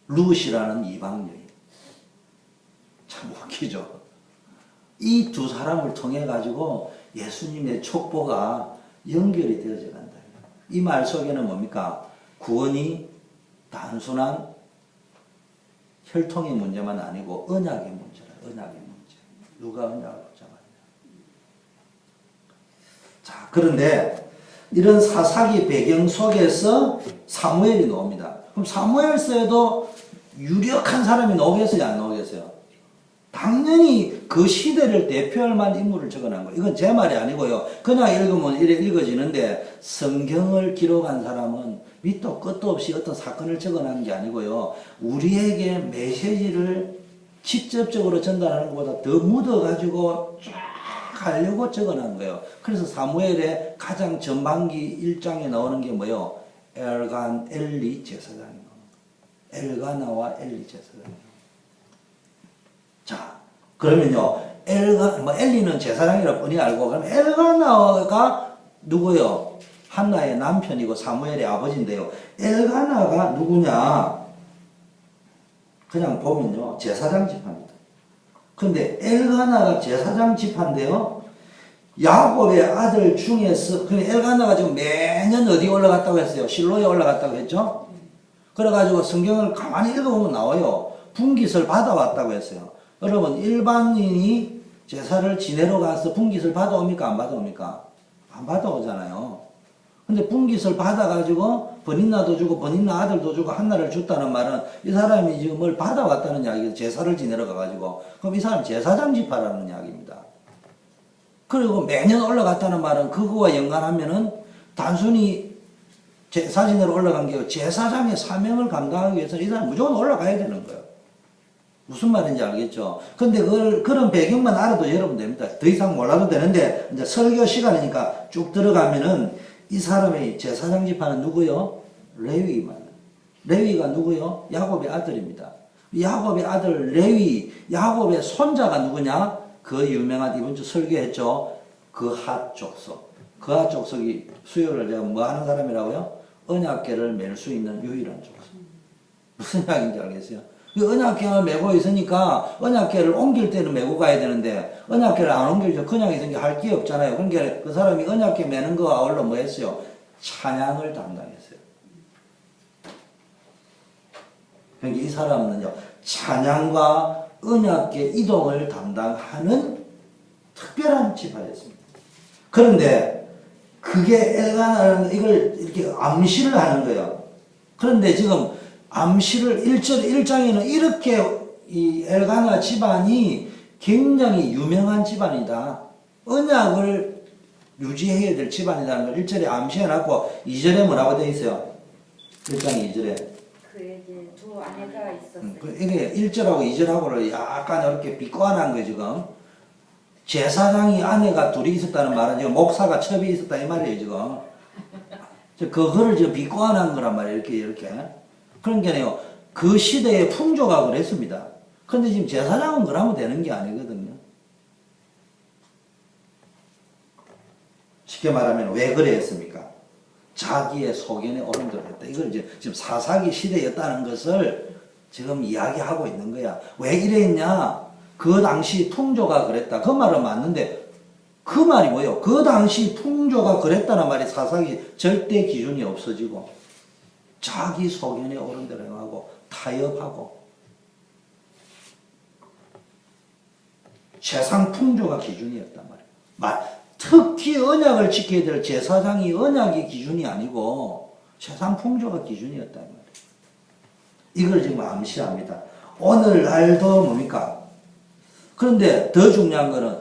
룻이라는 이방 여인. 참 웃기죠. 이 두 사람을 통해 가지고 예수님의 촉보가 연결이 되어져 간다. 이 말 속에는 뭡니까? 구원이 단순한 혈통의 문제만 아니고 언약의 문제라. 언약의 문제. 누가 언약을 붙잡았냐. 자, 그런데 이런 사사기 배경 속에서 사무엘이 나옵니다. 그럼 사무엘서에도 유력한 사람이 나오겠어요, 안 나오겠어요? 당연히 그 시대를 대표할 만한 인물을 적어놓은 거예요. 이건 제 말이 아니고요. 그냥 읽으면 이래 읽어지는데 성경을 기록한 사람은 밑도 끝도 없이 어떤 사건을 적어놓은 게 아니고요. 우리에게 메시지를 직접적으로 전달하는 것보다 더 묻어가지고 쫙 하려고 적어놓은 거예요. 그래서 사무엘의 가장 전반기 1장에 나오는 게 뭐예요? 엘간 엘리 제사장이 나오는 거예요. 엘가나와 엘리 제사장. 자, 그러면요, 엘리는 제사장이라 뻔히 알고, 그럼 엘가나가 누구요? 한나의 남편이고 사무엘의 아버지인데요. 엘가나가 누구냐? 그냥 보면요, 제사장 지파입니다. 근데 엘가나가 제사장 지파인데요, 야곱의 아들 중에서, 그럼 엘가나가 지금 매년 어디 올라갔다고 했어요? 실로에 올라갔다고 했죠? 그래가지고 성경을 가만히 읽어보면 나와요. 분깃을 받아왔다고 했어요. 여러분, 일반인이 제사를 지내러 가서 분깃을 받아옵니까? 안 받아옵니까? 안 받아오잖아요. 근데 분깃을 받아가지고 버닌나도 주고 버닌나 아들도 주고 한나를 줬다는 말은 이 사람이 지금 뭘 받아왔다는 이야기예요. 제사를 지내러 가가지고. 그럼 이 사람 제사장 지파라는 이야기입니다. 그리고 매년 올라갔다는 말은 그거와 연관하면은 단순히 제사 지내러 올라간 게 제사장의 사명을 감당하기 위해서 이 사람 무조건 올라가야 되는 거예요. 무슨 말인지 알겠죠? 근데 그런 배경만 알아도 여러분 됩니다. 더 이상 몰라도 되는데, 이제 설교 시간이니까 쭉 들어가면은 이 사람의 제사장 지파는 누구요? 레위만. 레위가 누구요? 야곱의 아들입니다. 야곱의 아들 레위, 야곱의 손자가 누구냐? 그 유명한 이번 주 설교했죠? 그핫 족속. 그핫 족속이 수요를 제가 뭐 하는 사람이라고요? 언약궤를 맬 수 있는 유일한 족속. 무슨 이야기인지 알겠어요? 언약궤를 메고 있으니까 언약궤를 옮길 때는 메고 가야 되는데 언약궤를 안 옮길죠. 그냥 있으니까 할 게 없잖아요. 그러니까 그 사람이 언약궤 메는 거와 아울러 뭐 했어요? 찬양을 담당했어요. 그러니까 이 사람은요, 찬양과 언약궤 이동을 담당하는 특별한 지파였습니다. 그런데 그게 엘가나는 이걸 이렇게 암시를 하는 거예요. 그런데 지금 암시를 1장에는 이렇게 이 엘가나 집안이 굉장히 유명한 집안이다. 언약을 유지해야 될 집안이라는 걸 1절에 암시해놨고 2절에 뭐라고 되어 있어요? 1장 2절에. 그에게 두 아내가 있었어요. 이게 1절하고 2절하고를 약간 이렇게 비꼬아놓은 거예요, 지금. 제사장이 아내가 둘이 있었다는 말은 지금 목사가 첩이 있었다 이 말이에요, 지금. 그거를 지금 비꼬아놓은 거란 말이에요, 이렇게. 그러니까요, 그 시대의 풍조가 그랬습니다. 그런데 지금 제사장은 그러면 되는 게 아니거든요. 쉽게 말하면 왜 그래 했습니까? 자기의 소견에 오른대로 했다. 이걸 이제 지금 사사기 시대였다는 것을 지금 이야기하고 있는 거야. 왜 이랬냐? 그 당시 풍조가 그랬다. 그 말은 맞는데 그 말이 뭐예요? 그 당시 풍조가 그랬다는 말이 사사기 절대 기준이 없어지고 자기 소견에 오른 대로 행하고 타협하고 세상 풍조가 기준이었단 말이에요. 특히 언약을 지켜야 될 제사장이 언약이 기준이 아니고 세상 풍조가 기준이었단 말이에요. 이걸 지금 암시합니다. 오늘날도 뭡니까? 그런데 더 중요한 거는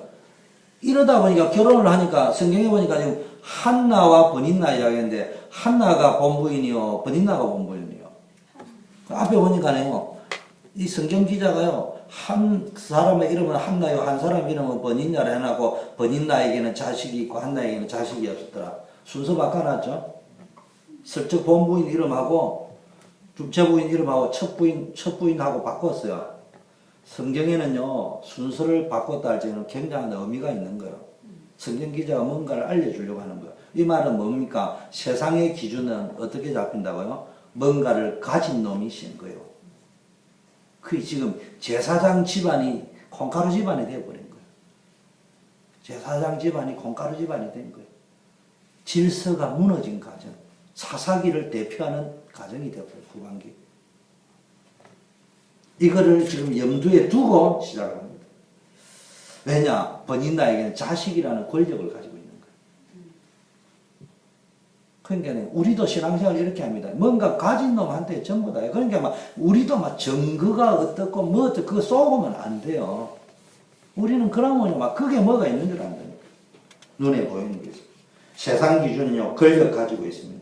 이러다 보니까 결혼을 하니까 성경에 보니까 지금 한나와 버닌나 이야기인데 한나가 본부인이요 버닌나가 본부인이요. 앞에 보니까요 이 성경 기자가요 한 사람의 이름은 한나요 한 사람 이름은 버닌나를 해놨고 버닌나에게는 자식이 있고 한나에게는 자식이 없었더라. 순서 바꿔놨죠. 슬쩍 본부인 이름하고 둘째 부인 이름하고 첫 부인하고 바꿨어요. 성경에는요 순서를 바꿨다 할 때는 굉장한 의미가 있는 거예요. 성경 기자가 뭔가를 알려주려고 하는 거예요. 이 말은 뭡니까? 세상의 기준은 어떻게 잡힌다고요? 뭔가를 가진 놈이 신 거예요. 그 지금 제사장 집안이 콩가루 집안이 되어버린 거예요. 제사장 집안이 콩가루 집안이 된 거예요. 질서가 무너진 가정, 사사기를 대표하는 가정이 되어버려요. 후반기. 이거를 지금 염두에 두고 시작을 합니다. 왜냐? 본인 나에게는 자식이라는 권력을 가지고 있는 거예요. 그러니까 우리도 신앙생활 이렇게 합니다. 뭔가 가진 놈한테 전부 다. 그러니까 막 우리도 막 증거가 어떻고 뭐 어떻고 그거 쏘고면 안 돼요. 우리는 그러면 막 그게 뭐가 있는 줄 안다니까. 눈에 보이는 게 있어요. 세상 기준은요, 권력 가지고 있습니다.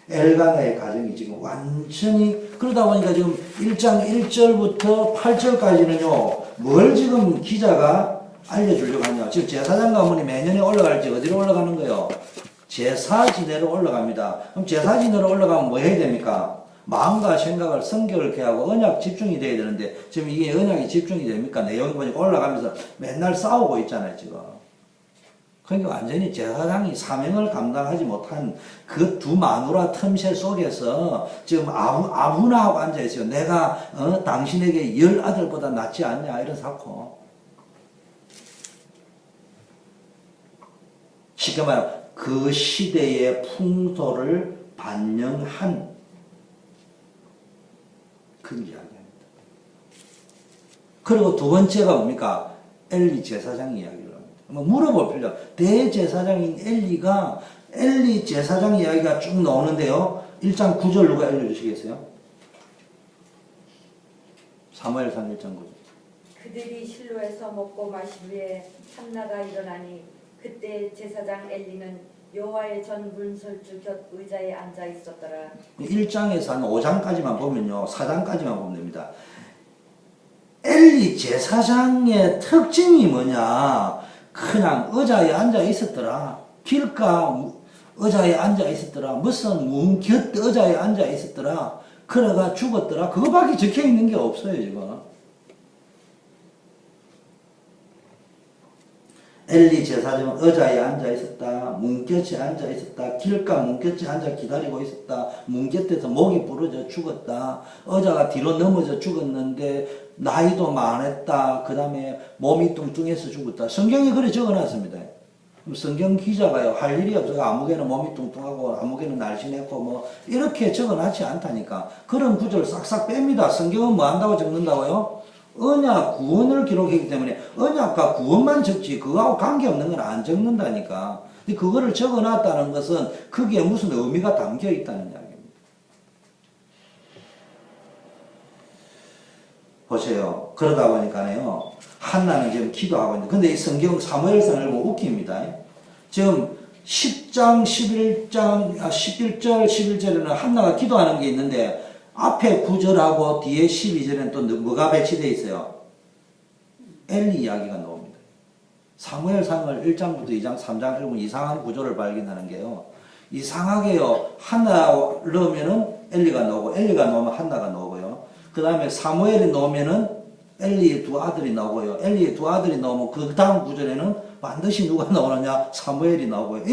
엘가나의 가정이 지금 완전히, 그러다 보니까 지금 1장 1절부터 8절까지는요, 뭘 지금 기자가 알려주려고 하냐. 지금 제사장 가문이 매년에 올라갈지 어디로 올라가는 거예요? 제사지내로 올라갑니다. 그럼 제사지내로 올라가면 뭐 해야 됩니까? 마음과 생각을 성결을 개하고 언약 집중이 돼야 되는데, 지금 이게 언약이 집중이 됩니까? 내용이 보니까 올라가면서 맨날 싸우고 있잖아요, 지금. 그러니까 완전히 제사장이 사명을 감당하지 못한 그 두 마누라 틈새 속에서 지금 아무나 하고 앉아있어요. 내가 당신에게 10 아들보다 낫지 않냐 이런 사코. 쉽게 말하면 그 시대의 풍토를 반영한 그 이야기입니다. 그리고 두 번째가 뭡니까? 엘리 제사장 이야기를 합니다. 뭐 물어볼 필요. 대제사장인 엘리 제사장 이야기가 쭉 나오는데요. 1장 9절 누가 알려주시겠어요? 사무엘상 1장 9절. 그들이 실로에서 먹고 마신 후에 한나가 일어나니 그때 제사장 엘리는 여호와의 전 문설주 곁 의자에 앉아 있었더라. 1장에서 한 5장까지만 보면요. 4장까지만 보면 됩니다. 엘리 제사장의 특징이 뭐냐? 그냥 의자에 앉아 있었더라. 길가 의자에 앉아 있었더라. 무슨 문 곁 의자에 앉아 있었더라. 그래가 죽었더라. 그거밖에 적혀 있는 게 없어요, 지금. 엘리 제사장은 의자에 앉아 있었다. 문곁에 앉아 있었다. 길가 문곁에 앉아 기다리고 있었다. 문곁에서 목이 부러져 죽었다. 의자가 뒤로 넘어져 죽었는데 나이도 많았다. 그 다음에 몸이 뚱뚱해서 죽었다. 성경에 그래 적어놨습니다. 성경 기자가요, 할 일이 없어서 아무개는 몸이 뚱뚱하고 아무개는 날씬했고 뭐 이렇게 적어놨지 않다니까. 그런 구절을 싹싹 뺍니다. 성경은 뭐 한다고 적는다고요? 언약 구원을 기록했기 때문에 언약과 구원만 적지 그거하고 관계없는 건 안 적는다니까. 근데 그거를 적어놨다는 것은 그게 무슨 의미가 담겨 있다는 이야기입니다. 보세요. 그러다 보니까요, 한나는 지금 기도하고 있는데, 근데 이 성경 사무엘상을 보면 웃깁니다. 지금 10장, 11절, 11절에는 한나가 기도하는 게 있는데, 앞에 9절하고 뒤에 12절에는 또 뭐가 배치되어 있어요? 엘리 이야기가 나옵니다. 사무엘상을 1장부터 2장, 3장 읽으면 이상한 구조를 발견하는 게요. 이상하게요. 한나 넣으면은 엘리가 나오고, 엘리가 나오면 한나가 나오고요. 그 다음에 사무엘이 나오면은 엘리의 두 아들이 나오고요. 엘리의 두 아들이 나오면 그 다음 구절에는 반드시 누가 나오느냐? 사무엘이 나오고요.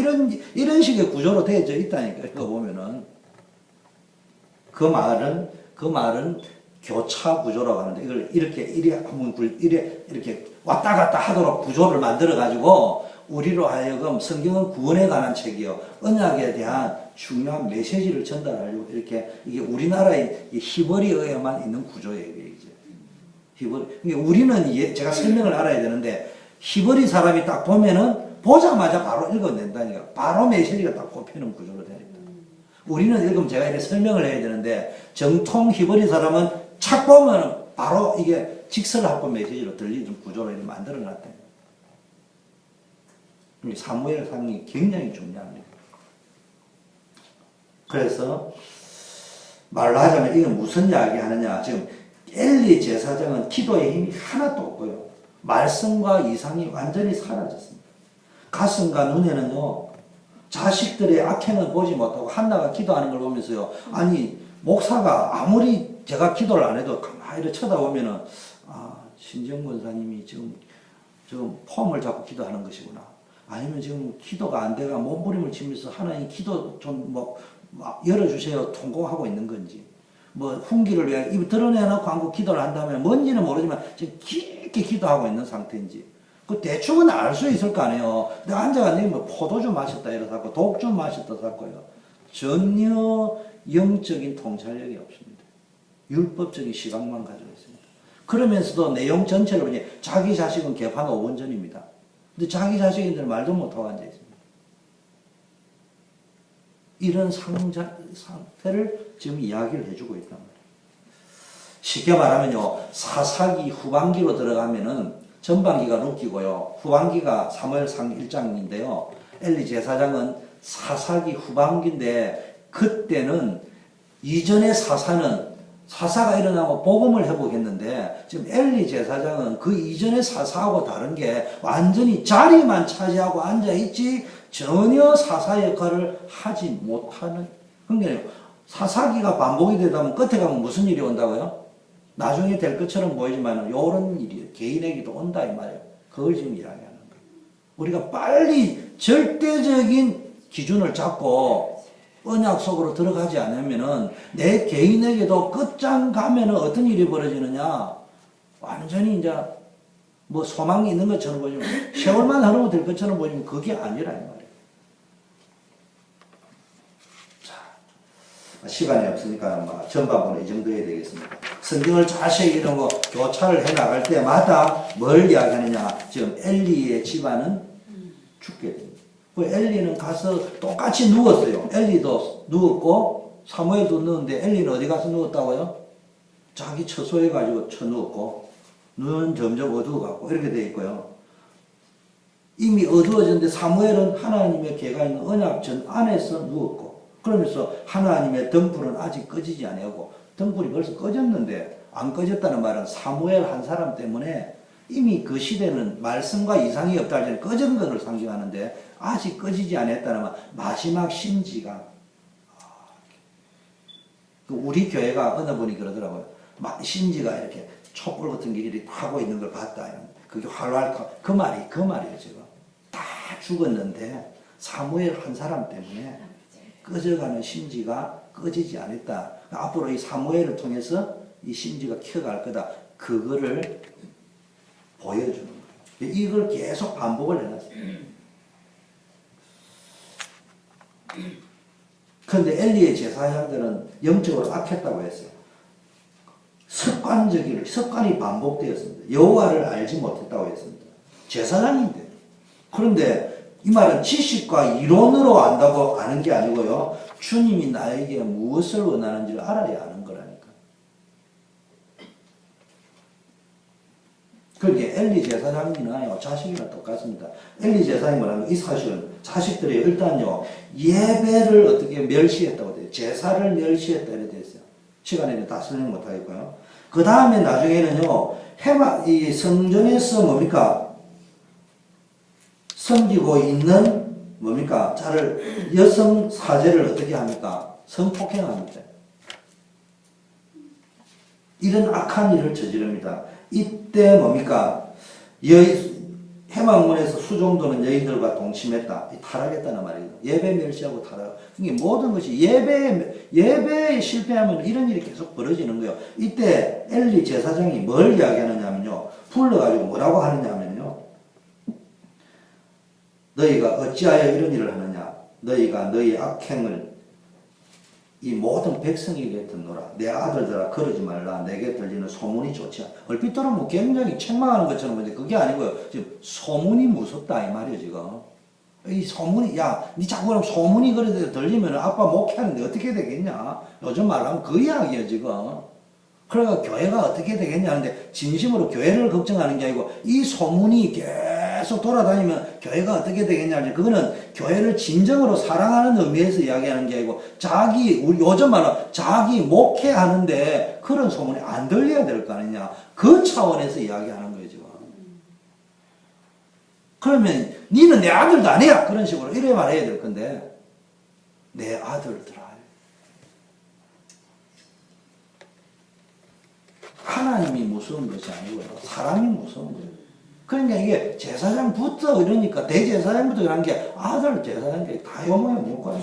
이런 식의 구조로 되어져 있다니까요. 이거 보면은. 그 말은 교차 구조라고 하는데, 이걸 이렇게 왔다 갔다 하도록 구조를 만들어가지고, 우리로 하여금 성경은 구원에 관한 책이요. 언약에 대한 중요한 메시지를 전달하려고 이렇게, 이게 우리나라의 히브리어에만 있는 구조예요, 이제. 그러니까 우리는 제가 설명을 알아야 되는데, 히브리 사람이 딱 보면은 보자마자 바로 읽어낸다니까. 바로 메시지가 딱 꼽히는 구조로 되니까. 우리는 읽으면 제가 이렇게 설명을 해야 되는데, 정통 히브리 사람은 착 보면 바로 이게 직설합본 메시지로 들리는 구조로 이렇게 만들어 놨다. 사무엘상이 굉장히 중요합니다. 그래서 말로 하자면 이게 무슨 이야기 하느냐. 지금 엘리 제사장은 기도의 힘이 하나도 없고요. 말씀과 이상이 완전히 사라졌습니다. 가슴과 눈에는요, 자식들의 악행을 보지 못하고 한나가 기도하는 걸 보면서요, 아니 목사가 아무리 제가 기도를 안 해도 가만히 쳐다보면은, 아, 신정 권사님이 지금 폼을 잡고 기도하는 것이구나. 아니면 지금 기도가 안 돼가 몸부림을 치면서 하나님 기도 좀 열어주세요 통곡하고 있는 건지, 뭐 훈기를 위해 입 드러내놓고 한국 기도를 한다면 뭔지는 모르지만 지금 깊게 기도하고 있는 상태인지 그 대충은 알 수 있을 거 아니에요. 내가 앉아가지고 뭐 포도주 마셨다 이러고 독주 마셨다 살거예요. 전혀 영적인 통찰력이 없습니다. 율법적인 시각만 가지고 있습니다. 그러면서도 내용 전체를 보니 자기 자식은 개판 5분 전입니다. 근데 자기 자식인들 말도 못하고 앉아 있습니다. 이런 상태를 지금 이야기를 해주고 있단 말이에요. 쉽게 말하면요, 사사기 후반기로 들어가면은 전반기가 룻기고요, 후반기가 사무엘상 1장인데요. 엘리 제사장은 사사기 후반기인데 그때는 이전의 사사가 일어나고 복음을 회복했는데 지금 엘리 제사장은 그 이전의 사사하고 다른 게 완전히 자리만 차지하고 앉아있지 전혀 사사 역할을 하지 못하는. 그러니까 사사기가 반복이 되다 보면 끝에 가면 무슨 일이 온다고요? 나중에 될 것처럼 보이지만 요런 일이 개인에게도 온다 이 말이에요. 그걸 지금 이야기하는 거예요. 우리가 빨리 절대적인 기준을 잡고 언약 속으로 들어가지 않으면은 내 개인에게도 끝장 가면은 어떤 일이 벌어지느냐, 완전히 이제 뭐 소망이 있는 것처럼 보이지만 세월만 흐르면 될 것처럼 보이지만 그게 아니라 이 말이에요. 자, 시간이 없으니까 전반부는 이 정도 해야 되겠습니다. 성경을 자세히 이런 거 교차를 해 나갈 때마다 뭘 이야기하느냐, 지금 엘리의 집안은 죽게 됩니다. 그 엘리는 가서 똑같이 누웠어요. 엘리도 누웠고 사무엘도 누웠는데 엘리는 어디 가서 누웠다고요? 자기 처소에 가지고 쳐누웠고 눈은 점점 어두워갖고 이렇게 돼 있고요. 이미 어두워졌는데 사무엘은 하나님의 계가 있는 언약전 안에서 누웠고, 그러면서 하나님의 등불은 아직 꺼지지 아니하고, 등불이 벌써 꺼졌는데 안 꺼졌다는 말은 사무엘 한 사람 때문에 이미 그 시대는 말씀과 이상이 없다 할 때는 꺼진 것을 상징하는데 아직 꺼지지 않았다는 말, 마지막 심지가, 우리 교회가 어느 분이 그러더라고요. 심지가 이렇게 촛불 같은 게 이렇게 타고 있는 걸 봤다. 그게 활활, 그 말이에요, 지금. 다 죽었는데 사무엘 한 사람 때문에 꺼져가는 심지가 꺼지지 않았다. 앞으로 이 사무엘을 통해서 이 심지가 켜갈 거다. 그거를 보여주는 거예요. 이걸 계속 반복을 해놨어요. 그런데 엘리의 제사장들은 영적으로 악했다고 했어요. 습관이 반복되었습니다. 여호와를 알지 못했다고 했습니다. 제사장인데. 그런데 이 말은 지식과 이론으로 안다고 아는 게 아니고요, 주님이 나에게 무엇을 원하는지를 알아야 아는 거라니까. 그게 엘리 제사장이나 자식이나 똑같습니다. 엘리 제사장이 뭐냐면 이 사실은 자식들이 일단요, 예배를 어떻게 멸시했다고 돼요. 제사를 멸시했다 이렇게 돼 있어요. 시간에는 다 설명 못 하겠고요. 그 다음에 나중에는요, 이 성전에서 뭡니까? 섬기고 있는 뭡니까? 여성 사제를 어떻게 합니까? 성폭행합니다. 이런 악한 일을 저지릅니다. 이때 뭡니까? 해망문에서 수종도는 여인들과 동침했다. 타락했다는 말이에요. 예배 멸시하고 타락. 이게 모든 것이 예배에 실패하면 이런 일이 계속 벌어지는 거예요. 이때 엘리 제사장이 뭘 이야기하느냐면요, 불러가지고 뭐라고 하느냐면요, 너희가 어찌하여 이런 일을 하느냐? 너희가 너희 악행을 이 모든 백성에게 듣노라. 내 아들들아 그러지 말라. 내게 들리는 소문이 좋지 않아. 얼핏 들으면 굉장히 책망하는 것처럼 보이는데 그게 아니고요. 지금 소문이 무섭다 이 말이에요. 지금 이 소문이, 야, 니 자꾸 그럼 소문이 그래도 들리면 아빠 목회하는데 어떻게 되겠냐? 요즘 말하면 그 이야기예요 지금. 그러니까 교회가 어떻게 되겠냐 하는데 진심으로 교회를 걱정하는 게 아니고 이 소문이 계속 돌아다니면 교회가 어떻게 되겠냐. 그거는 교회를 진정으로 사랑하는 의미에서 이야기하는 게 아니고 우리 요즘 말로 자기 목회하는데 그런 소문이 안 들려야 될 거 아니냐. 그 차원에서 이야기하는 거예요 지금. 그러면 니는 내 아들도 아니야 그런 식으로 이래 말해야 될 건데, 내 아들들아, 하나님이 무서운 것이 아니고요, 사람이 무서운 거예요. 그러니까 이게 제사장부터 이러니까 대제사장부터 이런 게 아들 제사장들이 다 요모에 못 가요.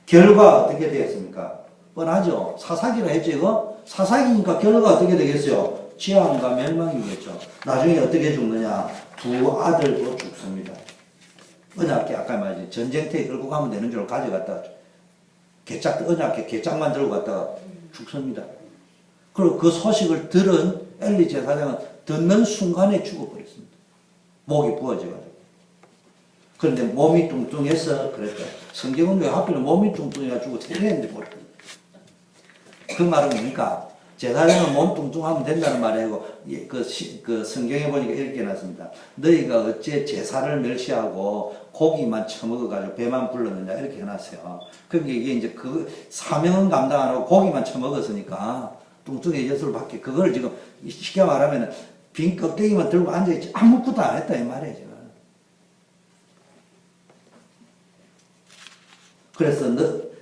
결과 어떻게 되겠습니까? 뻔하죠. 사사기라 했죠, 이거? 사사기니까 결과가 어떻게 되겠어요? 재앙과 멸망이겠죠. 나중에 어떻게 죽느냐? 두 아들도 죽습니다. 언약궤 아까 말했지. 전쟁터에 끌고 가면 되는 줄 가져갔다가 언약궤 개짝만 들고 갔다가 죽습니다. 그리고 그 소식을 들은 엘리 제사장은 듣는 순간에 죽어버렸습니다. 목이 부어져가지고. 그런데 몸이 뚱뚱해서 그랬다. 성경은 왜 하필 몸이 뚱뚱해가지고 태어났는지 모르겠어요. 그 말은 뭡니까? 제사장은 몸 뚱뚱하면 된다는 말이고, 그 성경에 보니까 이렇게 해놨습니다. 너희가 어째 제사를 멸시하고 고기만 처먹어가지고 배만 불렀느냐, 이렇게 해놨어요. 그러니까 이게 이제 그 사명은 감당 안 하고 고기만 처먹었으니까 뚱뚱해졌을 밖에, 그걸 지금 쉽게 말하면 빈 껍데기만 들고 앉아있지 아무것도 안 했다, 이 말이에요, 지금. 그래서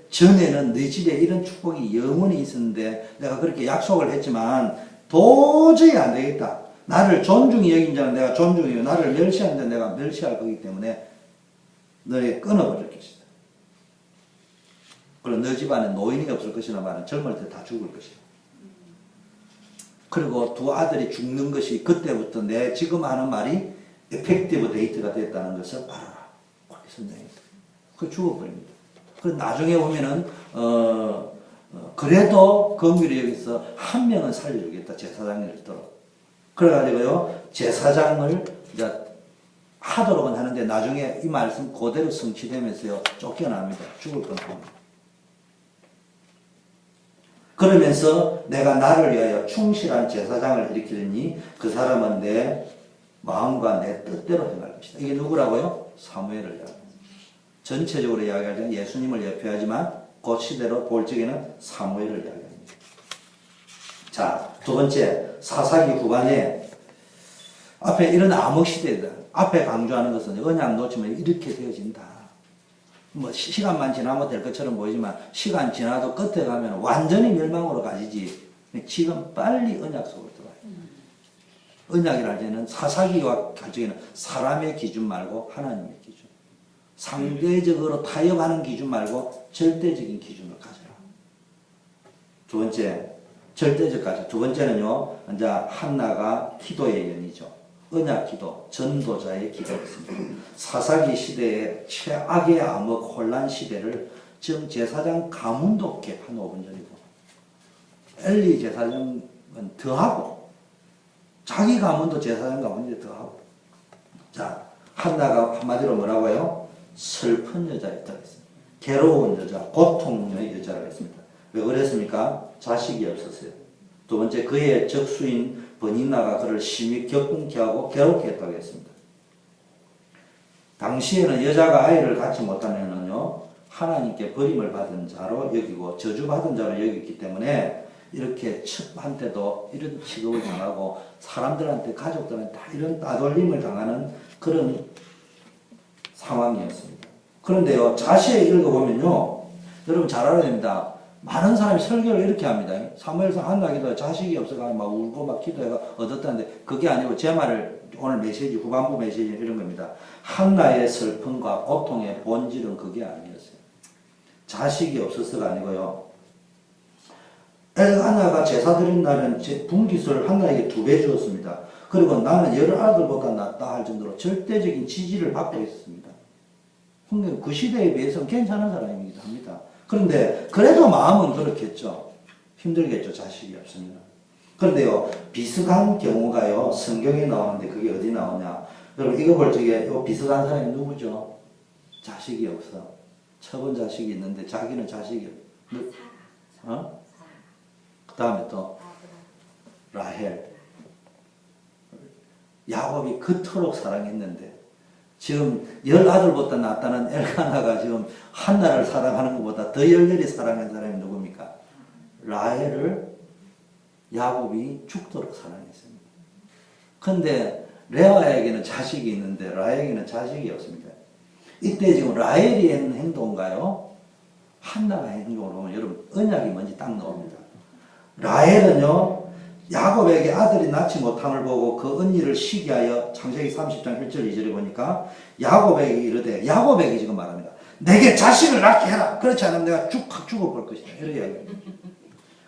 전에는 너희 집에 이런 축복이 영원히 있었는데 내가 그렇게 약속을 했지만 도저히 안 되겠다. 나를 존중히 여긴 자는 내가 존중히 여기고 나를 멸시하는 자는 내가 멸시할 거기 때문에 너희 끊어버릴 것이다. 그리고 너 집안에 노인이 없을 것이나 말은 젊을 때 다 죽을 것이다. 그리고 두 아들이 죽는 것이 그때부터 내 지금 하는 말이 에펙티브 데이트가 됐다는 것을 알아라. 그렇게 선정했다. 그 죽어버립니다. 그 나중에 보면은 그래도 긍휼히 여기서 한 명은 살려주겠다. 제사장을 있도록. 그래가지고요 제사장을 이제 하도록은 하는데 나중에 이 말씀 그대로 성취되면서요 쫓겨납니다. 죽을 건 합니다. 그러면서 내가 나를 위하여 충실한 제사장을 일으키리니 그 사람은 내 마음과 내 뜻대로 행할 것이다. 이게 누구라고요? 사무엘을 이야기합니다. 전체적으로 이야기하자면 예수님을 예표하지만 그 시대로 볼 적에는 사무엘을 이야기합니다. 자, 두 번째 사사기 후반에 앞에 이런 암흑시대다. 앞에 강조하는 것은 언약 놓치면 이렇게 되어진다. 뭐 시간만 지나면 될 것처럼 보이지만 시간 지나도 끝에 가면 완전히 멸망으로 가지지. 지금 빨리 언약 속으로 들어와요. 언약이랄 때는 사사기와 갈적에는 사람의 기준 말고 하나님의 기준. 상대적으로 타협하는 기준 말고 절대적인 기준을 가져라. 두 번째, 절대적 가져. 두 번째는요, 이제 한나가 기도의 연이죠. 언약 기도, 전도자의 기도였습니다. 사사기 시대의 최악의 암흑 혼란 시대를 지금 제사장 가문도 개판 5분 전이고, 엘리 제사장은 더하고, 자기 가문도 제사장 가문인데 더하고. 자, 한나가 한마디로 뭐라고요? 슬픈 여자였다고 했습니다. 괴로운 여자, 고통의 여자라고 했습니다. 왜 그랬습니까? 자식이 없었어요. 두 번째, 그의 적수인 버니나가 그를 심히 격분케 하고 괴롭게 했다고 했습니다. 당시에는 여자가 아이를 갖지 못하면은요, 하나님께 버림을 받은 자로 여기고 저주받은 자로 여겼기 때문에 이렇게 첩한테도 이런 취급을 당하고 사람들한테, 가족들한테 다 이런 따돌림을 당하는 그런 상황이었습니다. 그런데요, 자세히 읽어보면요, 여러분 잘 알아야 됩니다. 많은 사람이 설교를 이렇게 합니다. 사무엘상 한나 기도에 자식이 없어가지고 막 울고 막 기도해가 얻었다는데 그게 아니고 제 말을 오늘 메시지, 후반부 메시지 이런 겁니다. 한나의 슬픔과 고통의 본질은 그게 아니었어요. 자식이 없어서가 아니고요. 엘가나가 제사 드린 날은 분깃을 한나에게 2배 주었습니다. 그리고 나는 10아들보다 낫다 할 정도로 절대적인 지지를 받고 있었습니다. 그 시대에 비해서는 괜찮은 사람이기도 합니다. 그런데 그래도 마음은 그렇겠죠. 힘들겠죠. 자식이 없으면. 그런데요, 비슷한 경우가요, 성경에 나오는데 그게 어디 나오냐. 여러분 이거 볼 적에 이 비슷한 사람이 누구죠? 자식이 없어. 처본 자식이 있는데 자기는 자식이 없어. 그 다음에 또 라헬. 야곱이 그토록 사랑했는데 지금 10아들보다 낫다는 엘가나가 지금 한나를 사랑하는 것보다 더 열렬히 사랑한 사람이 누굽니까? 라헬을 야곱이 죽도록 사랑했습니다. 그런데 레아에게는 자식이 있는데 라헬에게는 자식이 없습니다. 이때 지금 라헬이 한 행동가요? 한나가 한 행동으로 보면 여러분 언약이 뭔지 딱 나옵니다. 라헬은요, 야곱에게 아들이 낳지 못함을 보고 그 언니를 시기하여 창세기 30장 1절 2절에 보니까 야곱에게 이르되, 야곱에게 지금 말합니다. 내게 자식을 낳게 해라. 그렇지 않으면 내가 확 죽어볼 것이다. 이런 이야기입니다.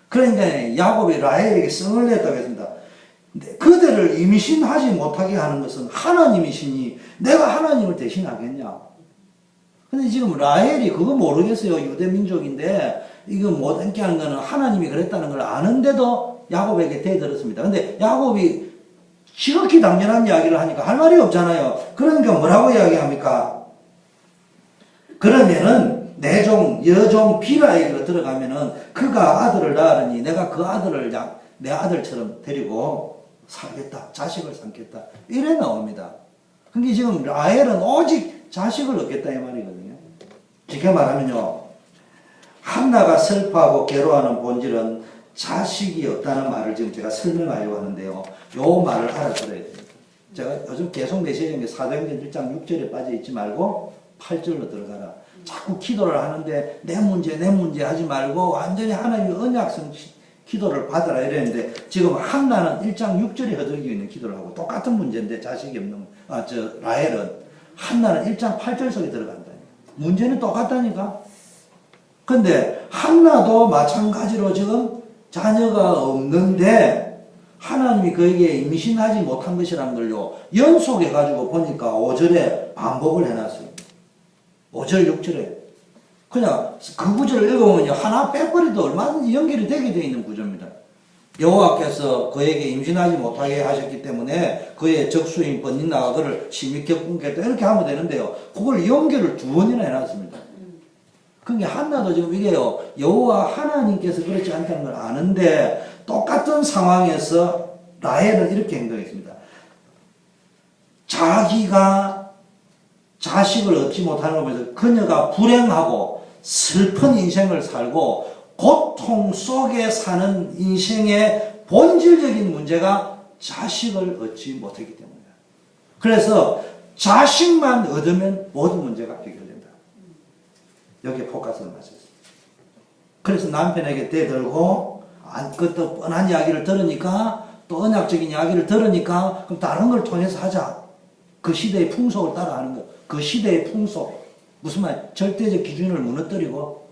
그러니까 야곱이 라헬에게 성을 냈다고 했습니다. 그들을 임신하지 못하게 하는 것은 하나님이시니 내가 하나님을 대신하겠냐. 근데 지금 라헬이 그거 모르겠어요. 유대 민족인데 이거 못 앉게 하는 거는 하나님이 그랬다는 걸 아는데도 야곱에게 대들었습니다. 근데 야곱이 지극히 당연한 이야기를 하니까 할 말이 없잖아요. 그러니까 뭐라고 이야기합니까? 그러면은 내 종 여종 비라에게로 들어가면은 그가 아들을 낳으니 내가 그 아들을 내 아들처럼 데리고 살겠다. 자식을 삼겠다. 이래 나옵니다. 그러니까 지금 라헬은 오직 자식을 얻겠다 이 말이거든요. 쉽게 말하면요, 한나가 슬퍼하고 괴로워하는 본질은 자식이 없다는 말을 지금 제가 설명하려고 하는데요. 요 말을 알아들어야 됩니다. 제가 요즘 계속 메시지인 게 사도행전 1장 6절에 빠져 있지 말고 8절로 들어가라. 자꾸 기도를 하는데 내 문제 하지 말고 완전히 하나님의 언약성 기도를 받아라 이랬는데 지금 한나는 1장 6절에 허들기고 있는 기도를 하고 똑같은 문제인데 자식이 없는 라헬은 한나는 1장 8절 속에 들어간다니까. 문제는 똑같다니까. 근데 한나도 마찬가지로 지금 자녀가 없는데 하나님이 그에게 임신하지 못한 것이라는 걸요 연속해 가지고 보니까 5절에 반복을 해놨어요. 5절 6절에 그냥 그 구절을 읽어보면 하나 빼버려도 얼마든지 연결이 되게 되어 있는 구조입니다. 여호와께서 그에게 임신하지 못하게 하셨기 때문에 그의 적수인 번닝나가 그를 심히 겪게 했다 이렇게 하면 되는데요. 그걸 연결을 2번이나 해놨습니다. 그게 한나도 지금 이게요, 여호와 하나님께서 그렇지 않다는 걸 아는데 똑같은 상황에서 라헬은 이렇게 행동했습니다. 자기가 자식을 얻지 못하는 걸 보면서 그녀가 불행하고 슬픈 인생을 살고 고통 속에 사는 인생의 본질적인 문제가 자식을 얻지 못했기 때문이다. 그래서 자식만 얻으면 모든 문제가 해결된다. 여기에 포커스를 맞췄어요. 그래서 남편에게 대들고 그것도 뻔한 이야기를 들으니까 또 언약적인 이야기를 들으니까 그럼 다른 걸 통해서 하자. 그 시대의 풍속을 따라하는 거. 그 시대의 풍속. 무슨 말? 절대적 기준을 무너뜨리고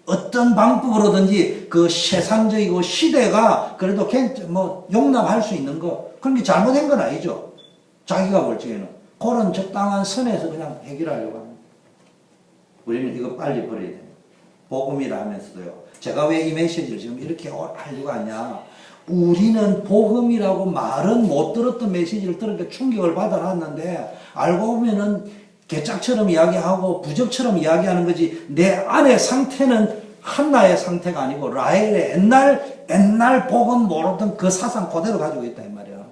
어떤 방법으로든지 그 세상적이고 시대가 그래도 용납할 수 있는 거. 그런 게 잘못된 건 아니죠. 자기가 볼 적에는. 그런 적당한 선에서 그냥 해결하려고 합니다. 우리는 이거 빨리 버려야 돼요. 복음이라 하면서도요. 제가 왜 이 메시지를 지금 이렇게 하려고 하냐. 우리는 복음이라고 말은 못 들었던 메시지를 들으니까 충격을 받아놨는데 알고 보면은 개짝처럼 이야기하고 부적처럼 이야기하는 거지 내 안의 상태는 한나의 상태가 아니고 라헬의 옛날 복음 모르던 그 사상 그대로 가지고 있다 이 말이야.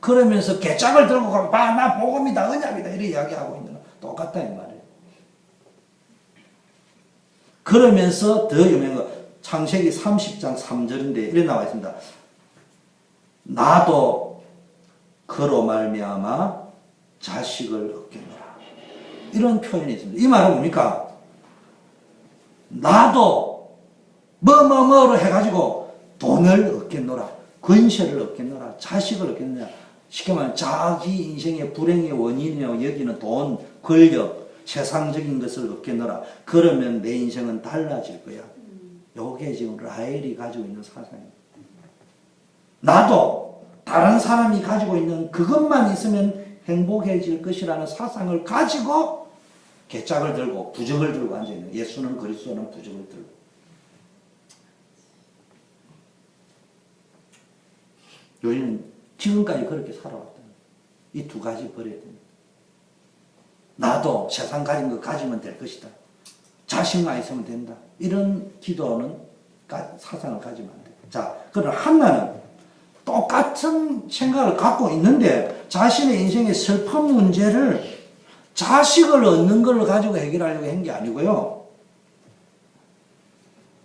그러면서 개짝을 들고 가면 나 복음이다 언약이다 이렇게 이야기하고 있는 거 똑같다 이 말이에요. 그러면서 더 유명한 거 창세기 30장 3절인데 이렇게 나와 있습니다. 나도 그로 말미암아 자식을 얻겠노라. 이런 표현이 있습니다. 이 말은 뭡니까? 나도 뭐로 해가지고 돈을 얻겠노라. 권세를 얻겠노라. 자식을 얻겠노라. 쉽게 말하면 자기 인생의 불행의 원인이라고 여기는 돈, 권력, 세상적인 것을 얻겠노라. 그러면 내 인생은 달라질 거야. 요게 지금 라헬이 가지고 있는 사상입니다. 나도 다른 사람이 가지고 있는 그것만 있으면 행복해질 것이라는 사상을 가지고 개짝을 들고 부적을 들고 앉아있는 예수는 그리스도는 부적을 들고 우리는 지금까지 그렇게 살아왔다. 이 2가지 버려야 됩니다. 나도 세상 가진 거 가지면 될 것이다. 자식만 있으면 된다. 이런 기도는 사상을 가지면 안 돼. 자, 그러나 한나는 똑같은 생각을 갖고 있는데 자신의 인생의 슬픈 문제를 자식을 얻는 걸 가지고 해결하려고 한 게 아니고요.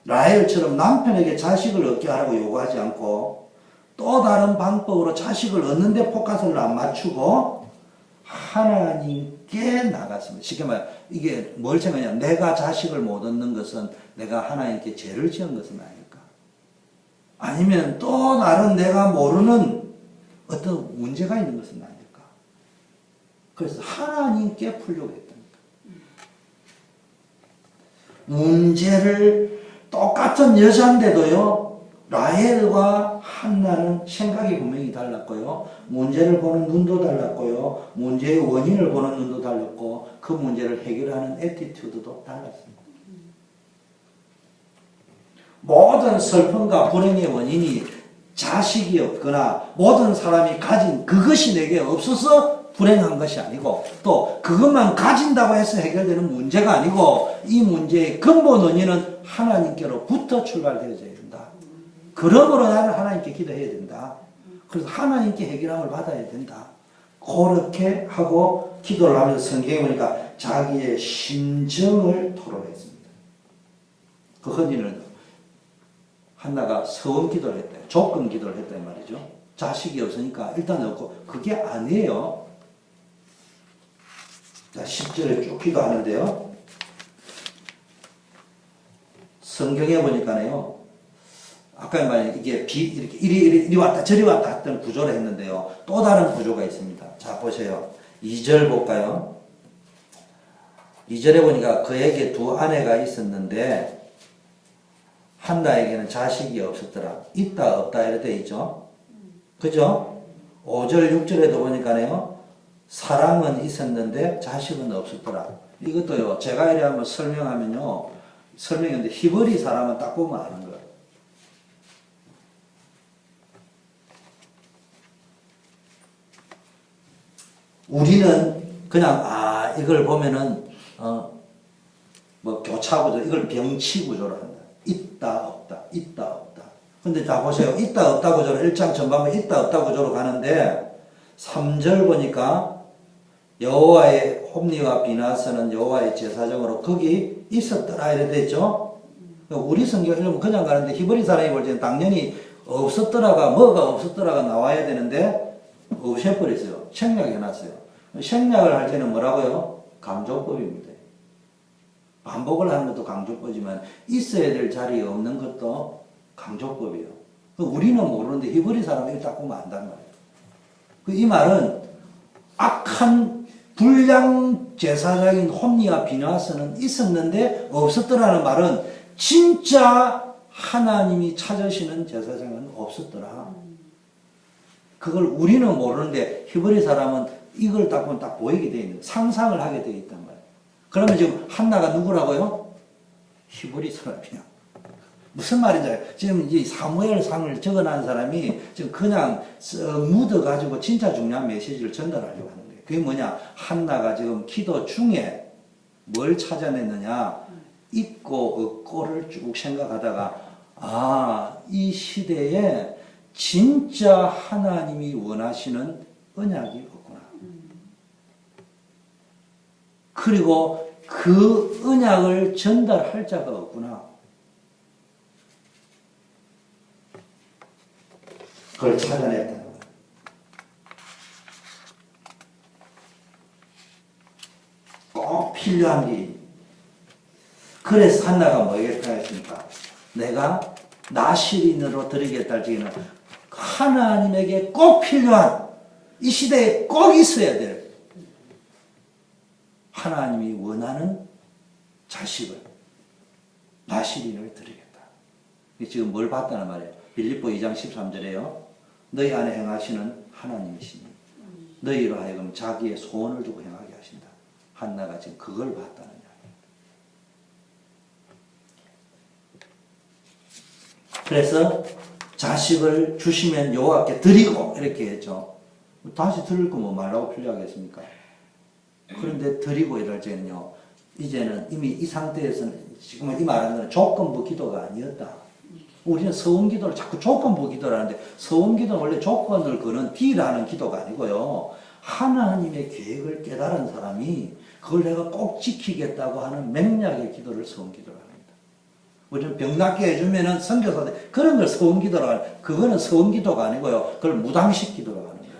라헬처럼 남편에게 자식을 얻게 하라고 요구하지 않고 또 다른 방법으로 자식을 얻는 데 포커스를 안 맞추고 하나님께 나갔습니다. 쉽게 말해 이게 뭘 생각하냐? 내가 자식을 못 얻는 것은 내가 하나님께 죄를 지은 것은 아닐까? 아니면 또 다른 내가 모르는 어떤 문제가 있는 것은 아닐까? 그래서 하나님께 풀려고 했답니다. 문제를 똑같은 여자인데도요, 라헬과 한나는 생각이 분명히 달랐고요, 문제를 보는 눈도 달랐고요, 문제의 원인을 보는 눈도 달랐고, 그 문제를 해결하는 애티튜드도 달랐습니다. 모든 슬픔과 불행의 원인이 자식이 없거나 모든 사람이 가진 그것이 내게 없어서 불행한 것이 아니고, 또 그것만 가진다고 해서 해결되는 문제가 아니고, 이 문제의 근본 원인은 하나님께로부터 출발되어져야 된다. 그러므로 나는 하나님께 기도해야 된다. 그래서 하나님께 해결함을 받아야 된다. 그렇게 하고 기도를 하면서 성경에 보니까 자기의 심정을 토로했습니다. 그 흔히는 한나가 서원 기도를 했대요. 조건 기도를 했단 말이죠. 자식이 없으니까 일단 없고, 그게 아니에요. 자, 10절에 쭉 기도하는데요. 성경에 보니까요, 아까 말한 이게 이렇게 이리 왔다 저리 왔다 했던 구조를 했는데요. 또 다른 구조가 있습니다. 자, 보세요. 2절 볼까요? 2절에 보니까 그에게 두 아내가 있었는데 한나에게는 자식이 없었더라. 있다 없다 이렇게 돼 있죠. 그죠? 5절 6절에도 보니까요, 사랑은 있었는데 자식은 없었더라. 이것도요, 제가 이래 한번 설명하면요, 설명했는데 히브리 사람은 딱 보면 아는 거예요. 우리는 그냥 이걸 보면은 뭐 교차구조, 이걸 병치 구조로 한다. 있다 없다, 있다 없다. 근데 자 보세요. 있다 없다 구조로 1장 전반부 있다 없다 구조로 가는데 3절 보니까 여호와의 홈리와 비나스는 여호와의 제사장으로 거기 있었더라 이래 됐죠. 우리 성경 읽으면 그냥 가는데 히브리 사람이 볼 때는 당연히 없었더라가 뭐가 없었더라가 나와야 되는데 없애버렸어요. 생략해놨어요. 생략을 할 때는 뭐라고요? 강조법입니다. 반복을 하는 것도 강조법이지만 있어야 될 자리에 없는 것도 강조법이에요. 우리는 모르는데 히브리 사람이 딱 보면 안단 말이에요. 이 말은 악한 불량 제사장인 홈리와 비나스는 있었는데 없었더라는 말은 진짜 하나님이 찾으시는 제사장은 없었더라. 그걸 우리는 모르는데 히브리 사람은 이걸 딱 보면 딱 보이게 돼 있는, 상상을 하게 돼 있단 말이에요. 그러면 지금 한나가 누구라고요? 히브리 사람이야. 무슨 말인지 알아요? 지금 이 사무엘상을 적어놓은 사람이 지금 그냥 묻어가지고 진짜 중요한 메시지를 전달하려고 하는 거예요. 그게 뭐냐? 한나가 지금 기도 중에 뭘 찾아냈느냐? 있고 없고를 쭉 생각하다가 이 시대에 진짜 하나님이 원하시는 언약이 없구나. 그리고 그 언약을 전달할 자가 없구나. 그걸 찾아냈다는 거예요. 꼭 필요한 게. 그래서 한나가 뭐겠다 했습니까? 내가 나시린으로 드리겠다 할 적에는 하나님에게 꼭 필요한, 이 시대에 꼭 있어야 될 하나님이 원하는 자식을, 나시린을 드리겠다. 지금 뭘 봤다는 말이에요? 빌립보 2장 13절에요. 너희 안에 행하시는 하나님이시니 너희로 하여금 자기의 소원을 두고 행하게 하신다. 한나가 지금 그걸 봤다는 이야기예요. 그래서 자식을 주시면 여호와께 드리고 이렇게 했죠. 다시 드릴 거 뭐 말라고 필요하겠습니까? 그런데 드리고 이럴 때는요, 이제는 이미 이 상태에서는 지금 이 말하는 건 조건부 기도가 아니었다. 우리는 서원 기도를 자꾸 조건부 기도를 하는데, 서원 기도는 원래 조건을 거는 딜하는 기도가 아니고요, 하나님의 계획을 깨달은 사람이 그걸 내가 꼭 지키겠다고 하는 맹약의 기도를 서원 기도를 합니다. 우리는 병 낫게 해주면은 선교사들 그런 걸 서원 기도라고 하는, 그거는 서원 기도가 아니고요, 그걸 무당식 기도라고 하는 거예요.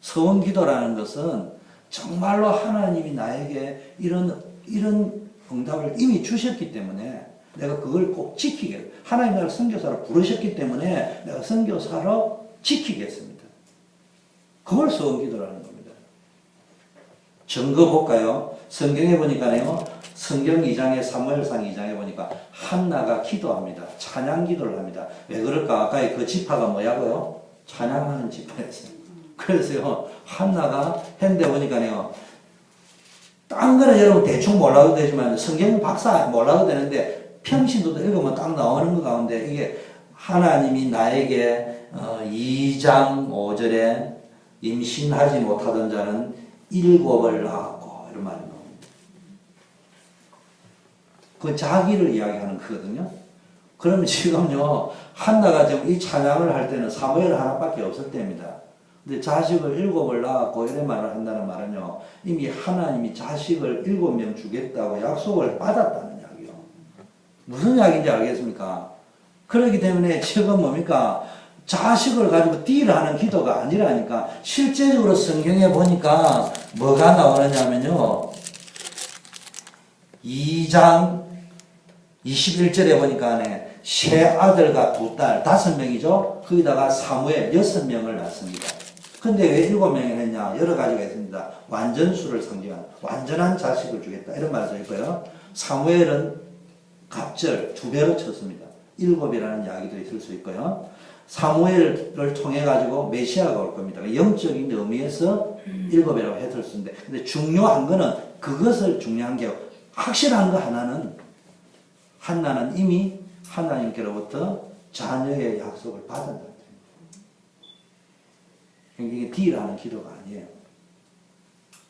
서원 기도라는 것은 정말로 하나님이 나에게 이런 응답을 이미 주셨기 때문에 내가 그걸 꼭 지키게, 하나님 나를 선교사로 부르셨기 때문에 내가 선교사로 지키겠습니다. 그걸 소원기도라는 겁니다. 증거 볼까요? 성경에 보니까요, 성경 2장에 사무엘상 2장에 보니까 한나가 기도합니다. 찬양 기도를 합니다. 왜 그럴까? 아까 그 지파가 뭐냐고요? 찬양하는 지파였어요. 그래서요, 한나가 했는데 보니까요, 딴 거는 여러분 대충 몰라도 되지만 성경 박사 몰라도 되는데 평신도도 읽으면 딱 나오는 것 가운데 이게 하나님이 나에게 2장 5절에 임신하지 못하던 자는 7을 낳았고 이런 말이 나옵니다. 그 자기를 이야기하는 거거든요. 그러면 지금요, 한나가 지금 이 찬양을 할 때는 사무엘 하나밖에 없을 때입니다. 근데 자식을 7을 낳았고 이런 말을 한다는 말은요, 이미 하나님이 자식을 7명 주겠다고 약속을 받았다는 이야기요. 무슨 이야기인지 알겠습니까? 그렇기 때문에 지금 뭡니까? 자식을 가지고 딜하는 기도가 아니라니까. 실제적으로 성경에 보니까 뭐가 나오느냐면요, 2장 21절에 보니까 세 아들과 두 딸, 5명이죠. 거기다가 사무엘 6명을 낳습니다. 근데 왜 7명을 했냐? 여러 가지가 있습니다. 완전수를 상징하는, 완전한 자식을 주겠다. 이런 말이 써 있고요. 사무엘은 갑절 2배로 쳤습니다. 7이라는 이야기도 있을 수 있고요. 사무엘을 통해 가지고 메시아가 올 겁니다. 영적인 의미에서 7이라고 했을 수 있는데, 근데 중요한 거는 그것을 중요한 게 확실한 거 하나는, 한나는 이미 하나님께로부터 자녀의 약속을 받은 것. 이게 딜하는 기도가 아니에요.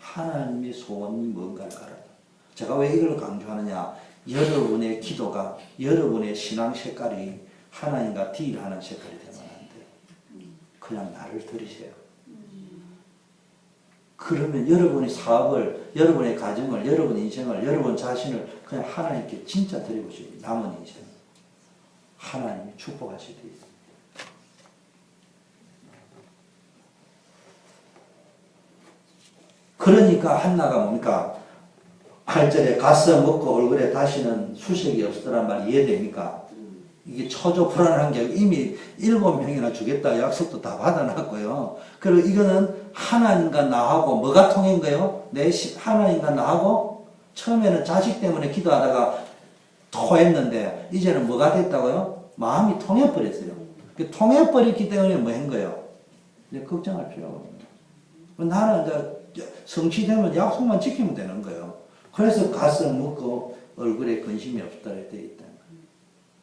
하나님의 소원이 뭔가를 알아요. 제가 왜 이걸 강조하느냐? 여러분의 기도가, 여러분의 신앙 색깔이 하나님과 딜하는 색깔이 되면 안 돼요. 그냥 나를 들으세요. 그러면 여러분의 사업을, 여러분의 가정을, 여러분의 인생을, 여러분 자신을 그냥 하나님께 진짜 드리고 싶어요. 남은 인생. 하나님이 축복하실 때 있습니다. 그러니까 한나가 뭡니까? 8절에 가서 먹고 얼굴에 다시는 수색이 없었다는 말이 이해됩니까? 이게 초조불안한 게 이미 7명이나 주겠다 약속도 다 받아놨고요. 그리고 이거는 하나님과 나하고 뭐가 통한 거예요? 하나님과 나하고 처음에는 자식 때문에 기도하다가 토했는데 이제는 뭐가 됐다고요? 마음이 통해버렸어요. 통해버렸기 때문에 뭐 한 거예요? 이제 걱정할 필요가 없습니다. 나는 이제 성취되면 약속만 지키면 되는 거예요. 그래서 가서 먹고 얼굴에 근심이 없다 돼 있다.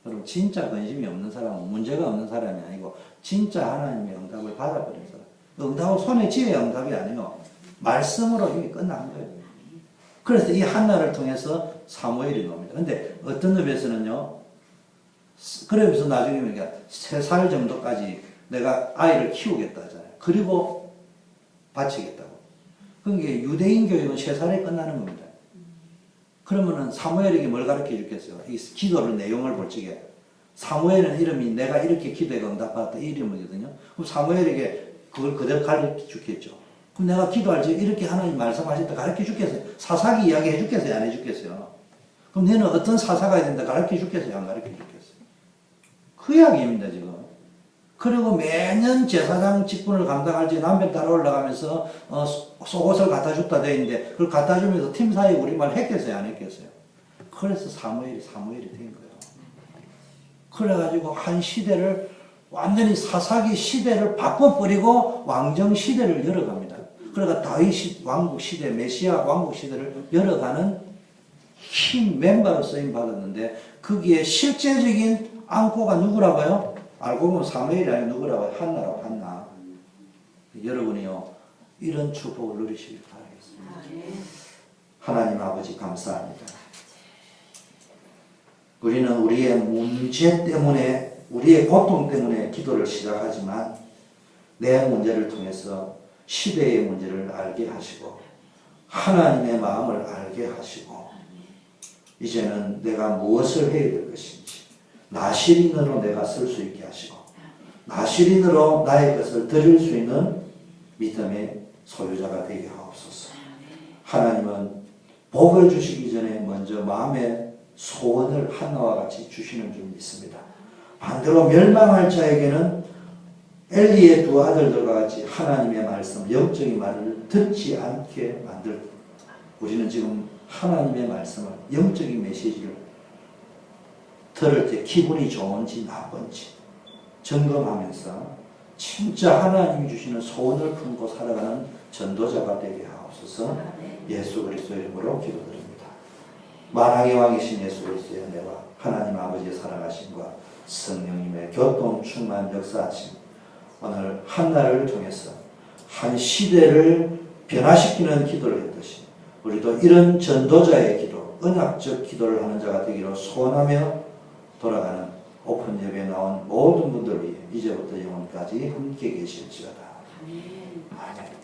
여러분 진짜 근심이 없는 사람은 문제가 없는 사람이 아니고 진짜 하나님의 응답을 받아버린 사람. 응답은 손에 쥐어야 응답이 아니에요. 말씀으로 이미 끝난 거예요. 그래서 이 한나를 통해서 사무엘이 나옵니다. 근데 어떤 의미에서는요, 그러면서 나중에 3살 정도까지 내가 아이를 키우겠다 하잖아요. 그리고 바치겠다고. 그러니까 유대인 교육은 3살에 끝나는 겁니다. 그러면은 사무엘에게 뭘 가르쳐 주겠어요? 이 기도를 내용을 볼 적에 사무엘은 이름이 내가 이렇게 기도에 응답받았다 이 이름이거든요. 그럼 사무엘에게 그걸 그대로 가르쳐 주겠죠. 그럼 내가 기도할 때 이렇게 하나님 말씀하셨다 가르쳐 주겠어요? 사사기 이야기 해 주겠어요? 안 해 주겠어요? 그럼 너는 어떤 사사가 된다 가르쳐 주겠어요? 안 가르쳐 주겠어요? 그 이야기입니다 지금. 그리고 매년 제사장 직분을 감당할지 남편 따라 올라가면서 속옷을 갖다 줬다 돼 있는데 그걸 갖다 주면서 팀 사이에 우리말 했겠어요? 안 했겠어요? 그래서 사무엘이 된 거예요. 그래가지고 한 시대를 완전히 사사기 시대를 바꿔버리고 왕정 시대를 열어갑니다. 그러니까 다윗 왕국 시대, 메시아 왕국 시대를 열어가는 큰 멤버로 쓰임 받았는데 거기에 실제적인 안고가 누구라고요? 알고 보면 사무엘이 아니고 누구라고요? 한나라고, 한나. 여러분이요, 이런 축복을 누리시길 바라겠습니다. 하나님 아버지 감사합니다. 우리는 우리의 문제 때문에, 우리의 고통 때문에 기도를 시작하지만 내 문제를 통해서 시대의 문제를 알게 하시고 하나님의 마음을 알게 하시고 이제는 내가 무엇을 해야 될 것인지 나시린으로 내가 쓸 수 있게 하시고 나시린으로 나의 것을 드릴 수 있는 믿음의 소유자가 되게 하옵소서. 하나님은 복을 주시기 전에 먼저 마음의 소원을 한나와 같이 주시는 줄 믿습니다. 반대로 멸망할 자에게는 엘리의 두 아들들과 같이 하나님의 말씀, 영적인 말을 듣지 않게 만들. 우리는 지금 하나님의 말씀을, 영적인 메시지를 들을 때 기분이 좋은지 나쁜지 점검하면서 진짜 하나님이 주시는 소원을 품고 살아가는 전도자가 되게 하옵소서. 예수 그리스도의 이름으로 기도드립니다. 만왕의 왕이신 예수 그리스도의 은혜와 하나님 아버지의 살아가심과 성령님의 교통 충만 역사하심, 오늘 한나를 통해서 한 시대를 변화시키는 기도를 했듯이 우리도 이런 전도자의 기도, 언약적 기도를 하는 자가 되기로 소원하며 돌아가는 오픈 예배에 나온 모든 분들 위해 이제부터 영원까지 함께 계실지어다. 아멘.